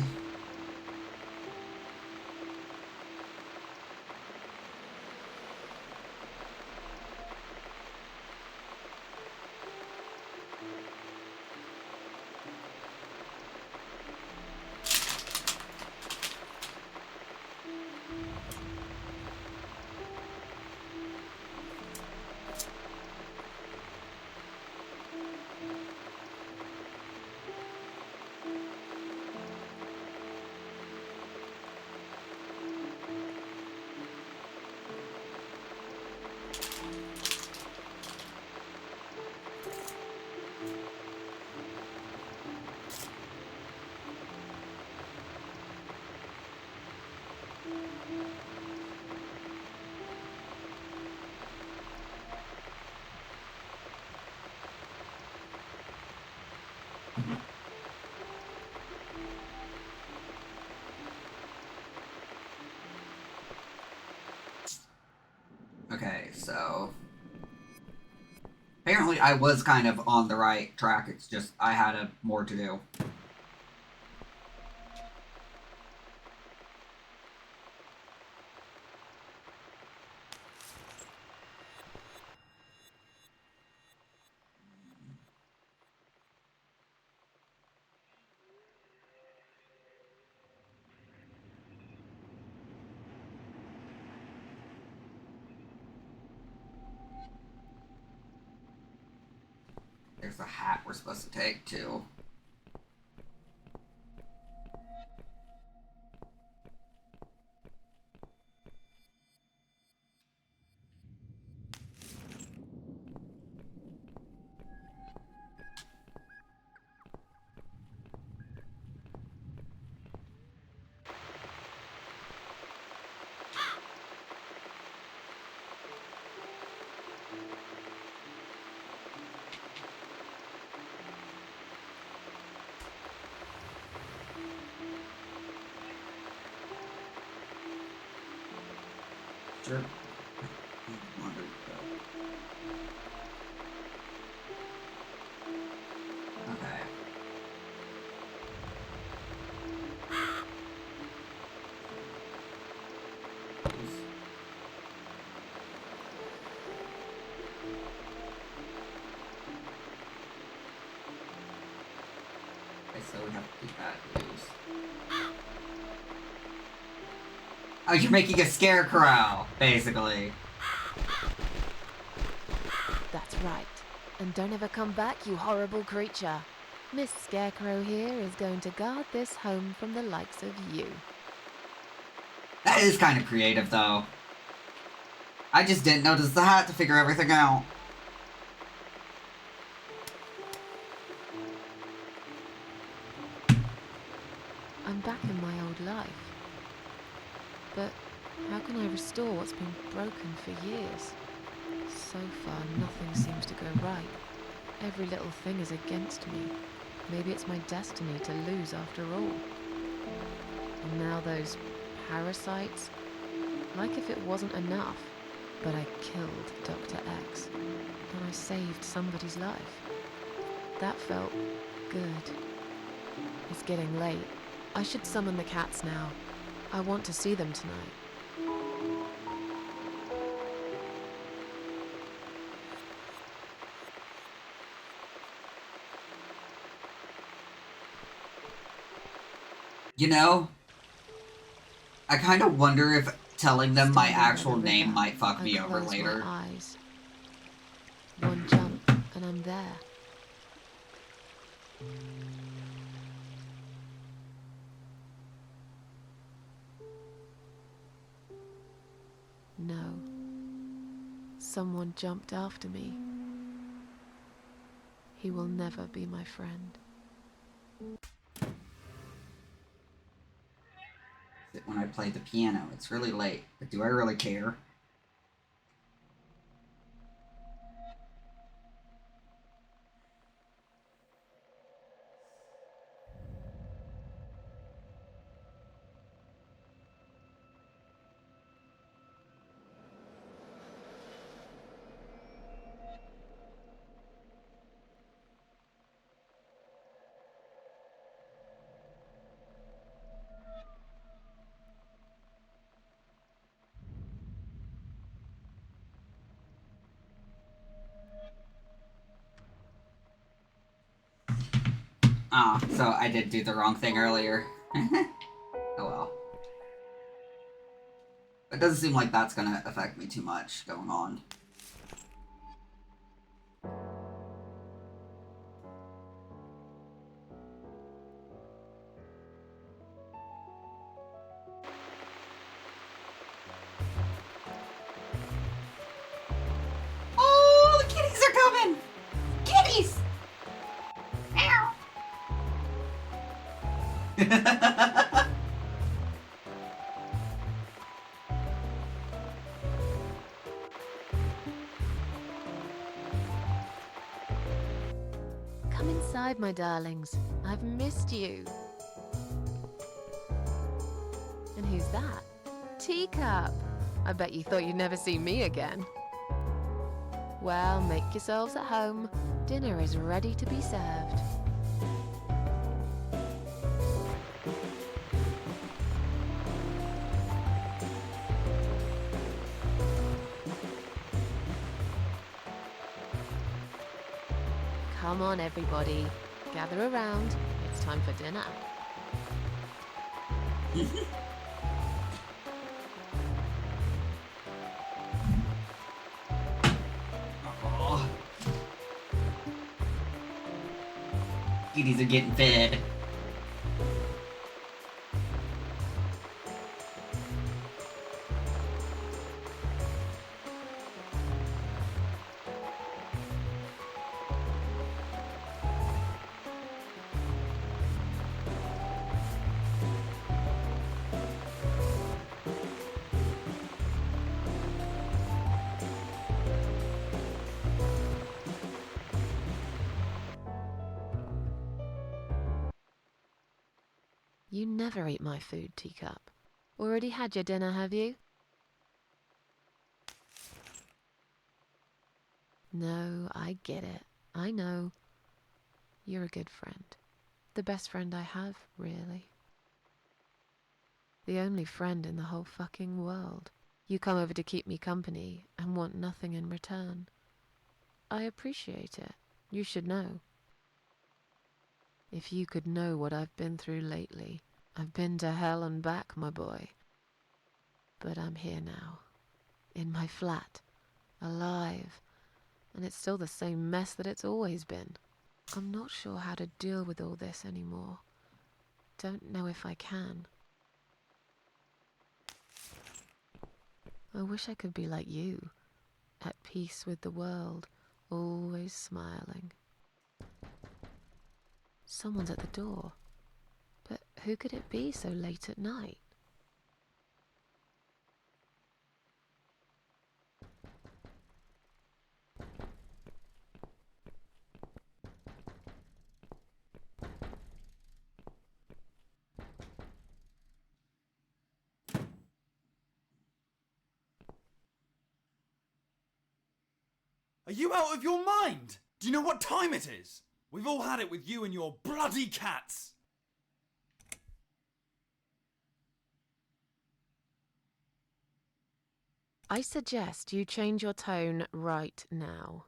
Okay, so apparently I was kind of on the right track, it's just I had more to do. there's a hat we're supposed to take, too. Sure. Okay. Okay, so we have to keep that loose. Oh, you're making a scarecrow, basically. That's right. And don't ever come back, you horrible creature. Miss Scarecrow here is going to guard this home from the likes of you. That is kind of creative, though. I just didn't notice the hat to figure everything out. I'm back in my old life. But how can I restore what's been broken for years? So far, nothing seems to go right. Every little thing is against me. Maybe it's my destiny to lose after all. And now those parasites, like if it wasn't enough. But I killed Dr. X, and I saved somebody's life. That felt good. It's getting late. I should summon the cats now. I want to see them tonight. You know, I kind of wonder if telling them my actual name might fuck me over later. My eyes. One jump, and I'm there. No. Someone jumped after me. He will never be my friend. When I played the piano, it's really late, but do I really care? Ah, so I did do the wrong thing earlier. Oh well. It doesn't seem like that's gonna affect me too much going on. Oh, the kitties are coming! Kitties! Meow! Come inside, my darlings. I've missed you. And who's that? Teacup. I bet you thought you'd never see me again. Well, make yourselves at home. Dinner is ready to be served. Come on, everybody. Gather around. It's time for dinner. Oh. Kitties are getting fed. You never eat my food, Teacup. Already had your dinner, have you? No, I get it. I know. You're a good friend. The best friend I have, really. The only friend in the whole fucking world. You come over to keep me company and want nothing in return. I appreciate it. You should know. If you could know what I've been through lately. I've been to hell and back, my boy. But I'm here now. In my flat. Alive. And it's still the same mess that it's always been. I'm not sure how to deal with all this anymore. Don't know if I can. I wish I could be like you. At peace with the world. Always smiling. Someone's at the door. But who could it be so late at night? Are you out of your mind? Do you know what time it is? We've all had it with you and your bloody cats. I suggest you change your tone right now.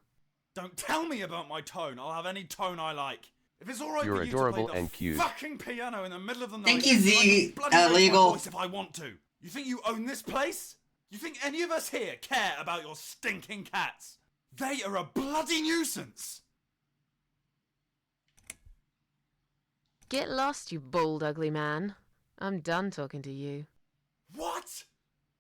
Don't tell me about my tone. I'll have any tone I like. If it's all right You're for you adorable to play and the cute. fucking piano in the middle of the night, Thank you, then I Z. can bloody raise my Legal. voice if I want to. You think you own this place? You think any of us here care about your stinking cats? They are a bloody nuisance. Get lost, you bald, ugly man. I'm done talking to you. What?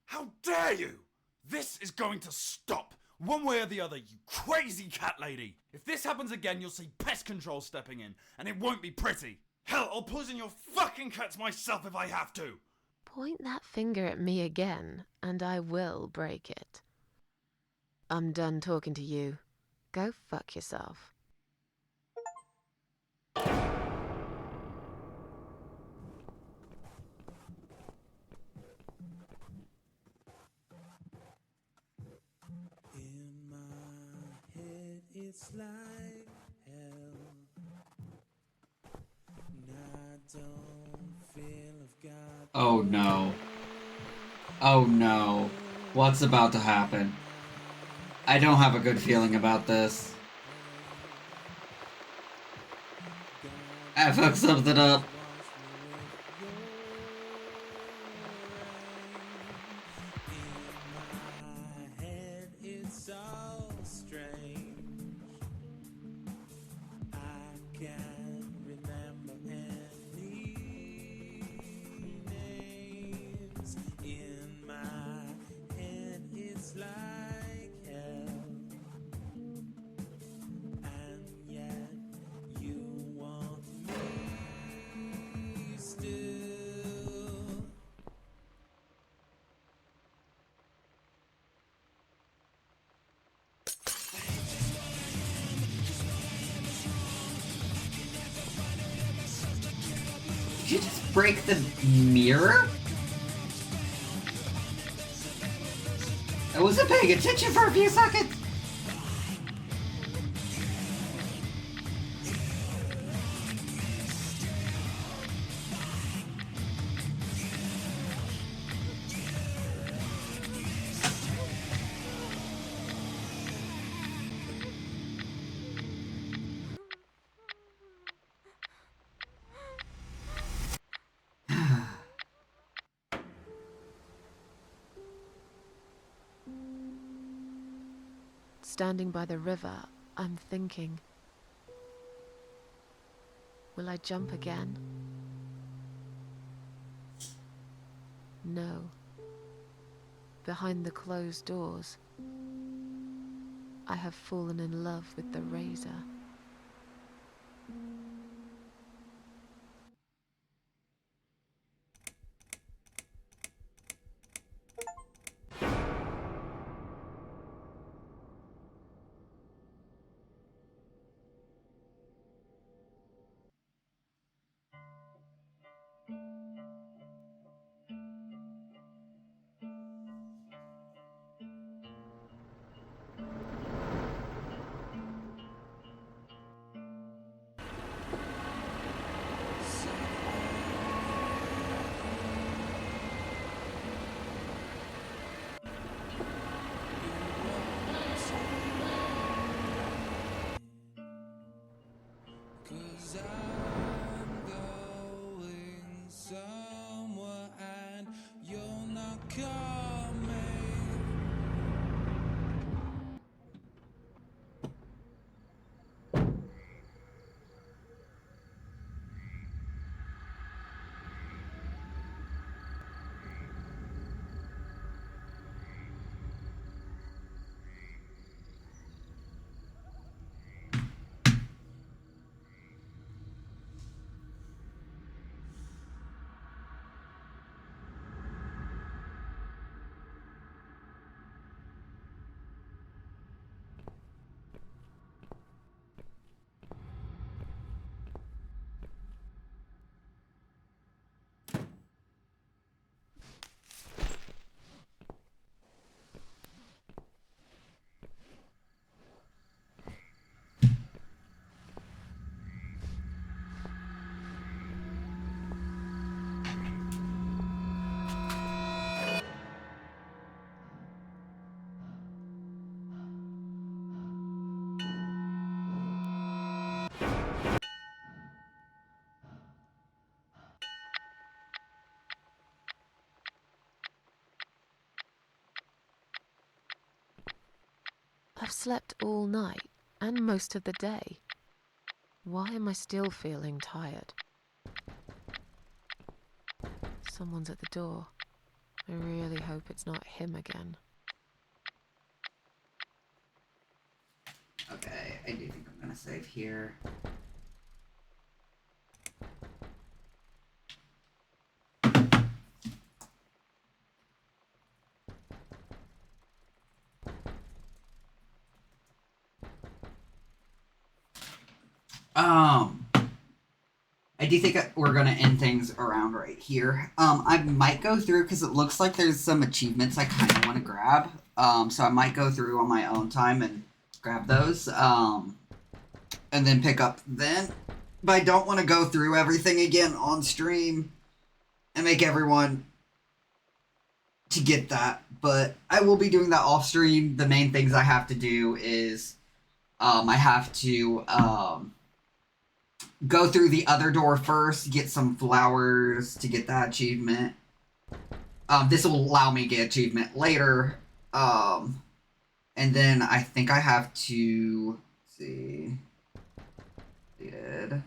How dare you? This is going to stop. One way or the other, you crazy cat lady. If this happens again, you'll see pest control stepping in, and it won't be pretty. Hell, I'll poison your fucking cats myself if I have to. Point that finger at me again, and I will break it. I'm done talking to you. Go fuck yourself. In my head it's like hell, and I don't feel I've got. Oh no. Oh no. What's about to happen? I don't have a good feeling about this. I fucked something up. In my head it's all strange. I can't remember any names. In my head it's like hell, and yet you want me still. Did you just break the mirror? I wasn't paying attention for a few seconds. Standing by the river, I'm thinking. Will I jump again? No. Behind the closed doors, I have fallen in love with the razor. Cause I'm going somewhere and you're not coming. I've slept all night and most of the day. Why am I still feeling tired? Someone's at the door. I really hope it's not him again. Okay, I do think I'm gonna save here. I do think we're gonna end things around right here. I might go through because it looks like there's some achievements I kind of want to grab. So I might go through on my own time and grab those. And then pick up then. But I don't want to go through everything again on stream and make everyone to get that. But I will be doing that off stream. The main things I have to do is I have to go through the other door first, get some flowers to get that achievement. This will allow me to get achievement later. And then I think I have to, let's see, did.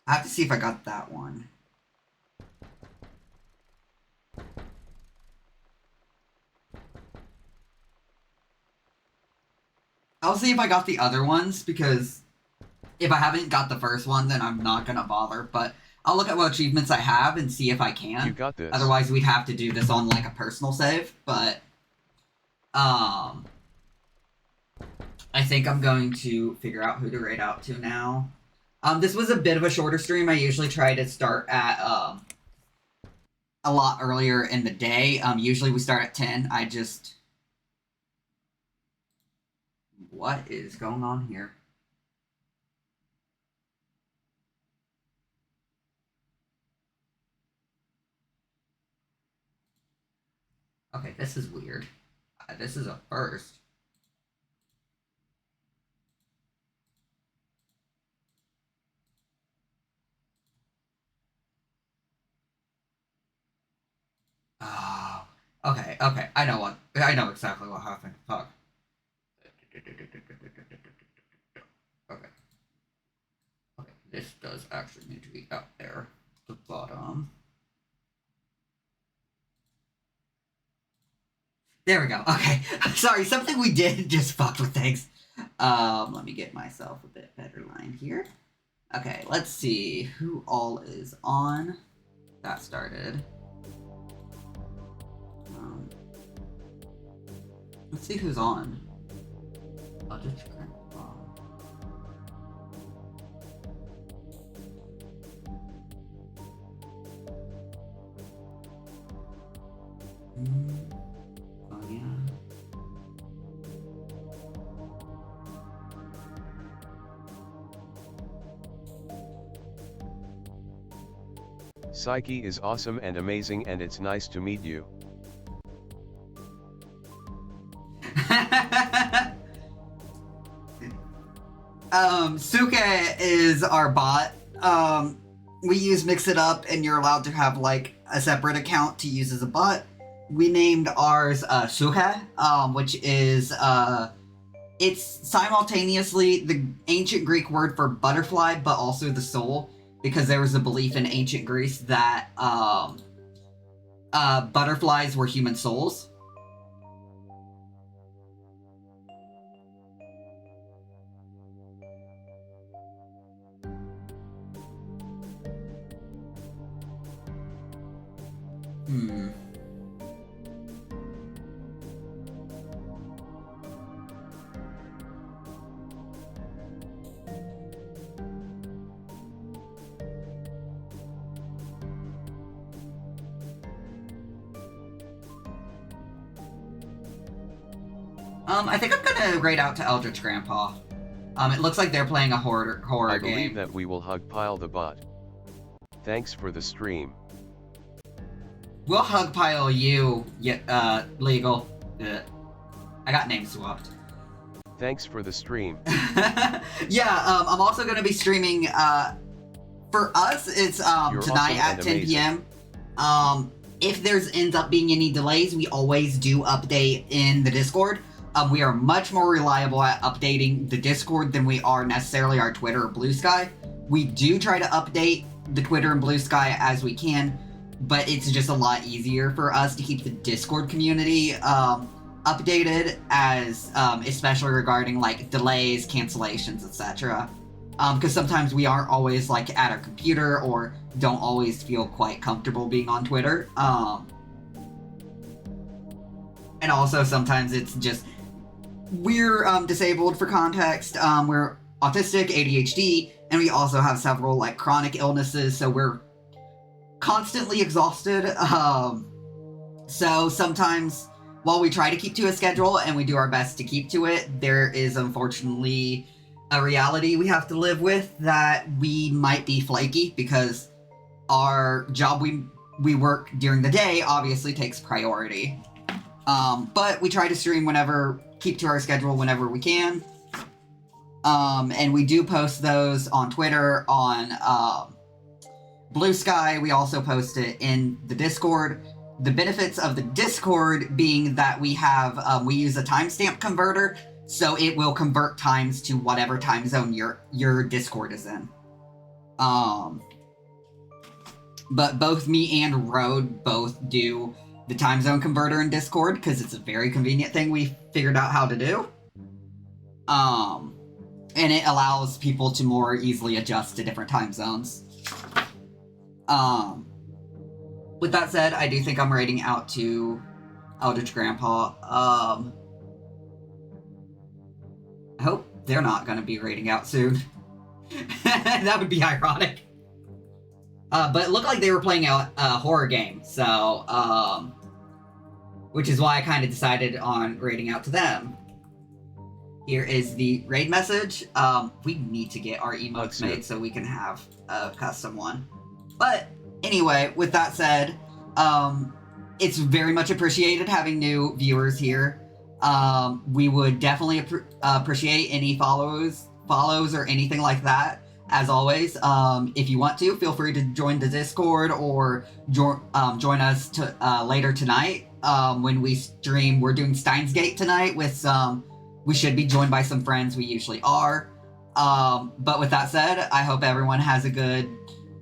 I have to see if I got that one. I'll see if I got the other ones, because if I haven't got the first one, then I'm not gonna bother, but I'll look at what achievements I have and see if I can. You got this. Otherwise, we'd have to do this on, like, a personal save, but, I think I'm going to figure out who to raid out to now. This was a bit of a shorter stream. I usually try to start at, a lot earlier in the day. Usually we start at 10. I just... What is going on here? Okay, this is weird. This is a first. Oh, okay. I know exactly what happened. Fuck. Okay. Okay, this does actually need to be out there. The bottom. There we go. Okay. Sorry, something we did just fucked with things. Let me get myself a bit better line here. Okay, let's see who all is on. That started. Let's see who's on. I'll just check. Oh yeah. Psyche is awesome and amazing, and it's nice to meet you. Suke is our bot. We use Mix It Up, and you're allowed to have like a separate account to use as a bot. We named ours Suke, which is it's simultaneously the ancient Greek word for butterfly, but also the soul, because there was a belief in ancient Greece that butterflies were human souls. I think I'm gonna raid out to Eldritch Grandpa. It looks like they're playing a horror I game. believe that we will hug pile the bot. Thanks for the stream. We'll hug pile you, legal. I got name swapped. Thanks for the stream. Yeah, I'm also gonna be streaming, for us, it's, You're tonight awesome at 10 p.m. If there's ends up being any delays, we always do update in the Discord. We are much more reliable at updating the Discord than we are necessarily our Twitter or Blue Sky. We do try to update the Twitter and Blue Sky as we can, but it's just a lot easier for us to keep the Discord community updated, as especially regarding like delays, cancellations, etc. Because sometimes we aren't always like at our computer or don't always feel quite comfortable being on Twitter. And also sometimes it's just we're disabled for context. We're autistic, ADHD, and we also have several like chronic illnesses, so we're constantly exhausted. So sometimes while we try to keep to a schedule and we do our best to keep to it, there is unfortunately a reality we have to live with that we might be flaky, because our job we work during the day obviously takes priority. But we try to stream whenever, keep to our schedule whenever we can. And we do post those on Twitter, on Blue Sky. We also post it in the Discord. The benefits of the Discord being that we have, we use a timestamp converter, so it will convert times to whatever time zone your Discord is in. But both me and Road both do the time zone converter in Discord, because it's a very convenient thing we figured out how to do. And it allows people to more easily adjust to different time zones. With that said, I do think I'm raiding out to Eldritch Grandpa. I hope they're not going to be raiding out soon. That would be ironic. But it looked like they were playing a horror game, so, which is why I kind of decided on raiding out to them. Here is the raid message. We need to get our emotes made so we can have a custom one. But anyway, with that said, it's very much appreciated having new viewers here. We would definitely appreciate any follows or anything like that. As always, if you want to, feel free to join the Discord or join us later tonight when we stream. We're doing Steins Gate tonight with some we should be joined by some friends. We usually are. But with that said, I hope everyone has a good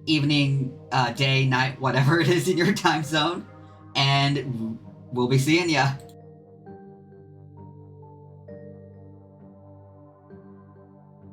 evening, day, night, whatever it is in your time zone. And we'll be seeing ya.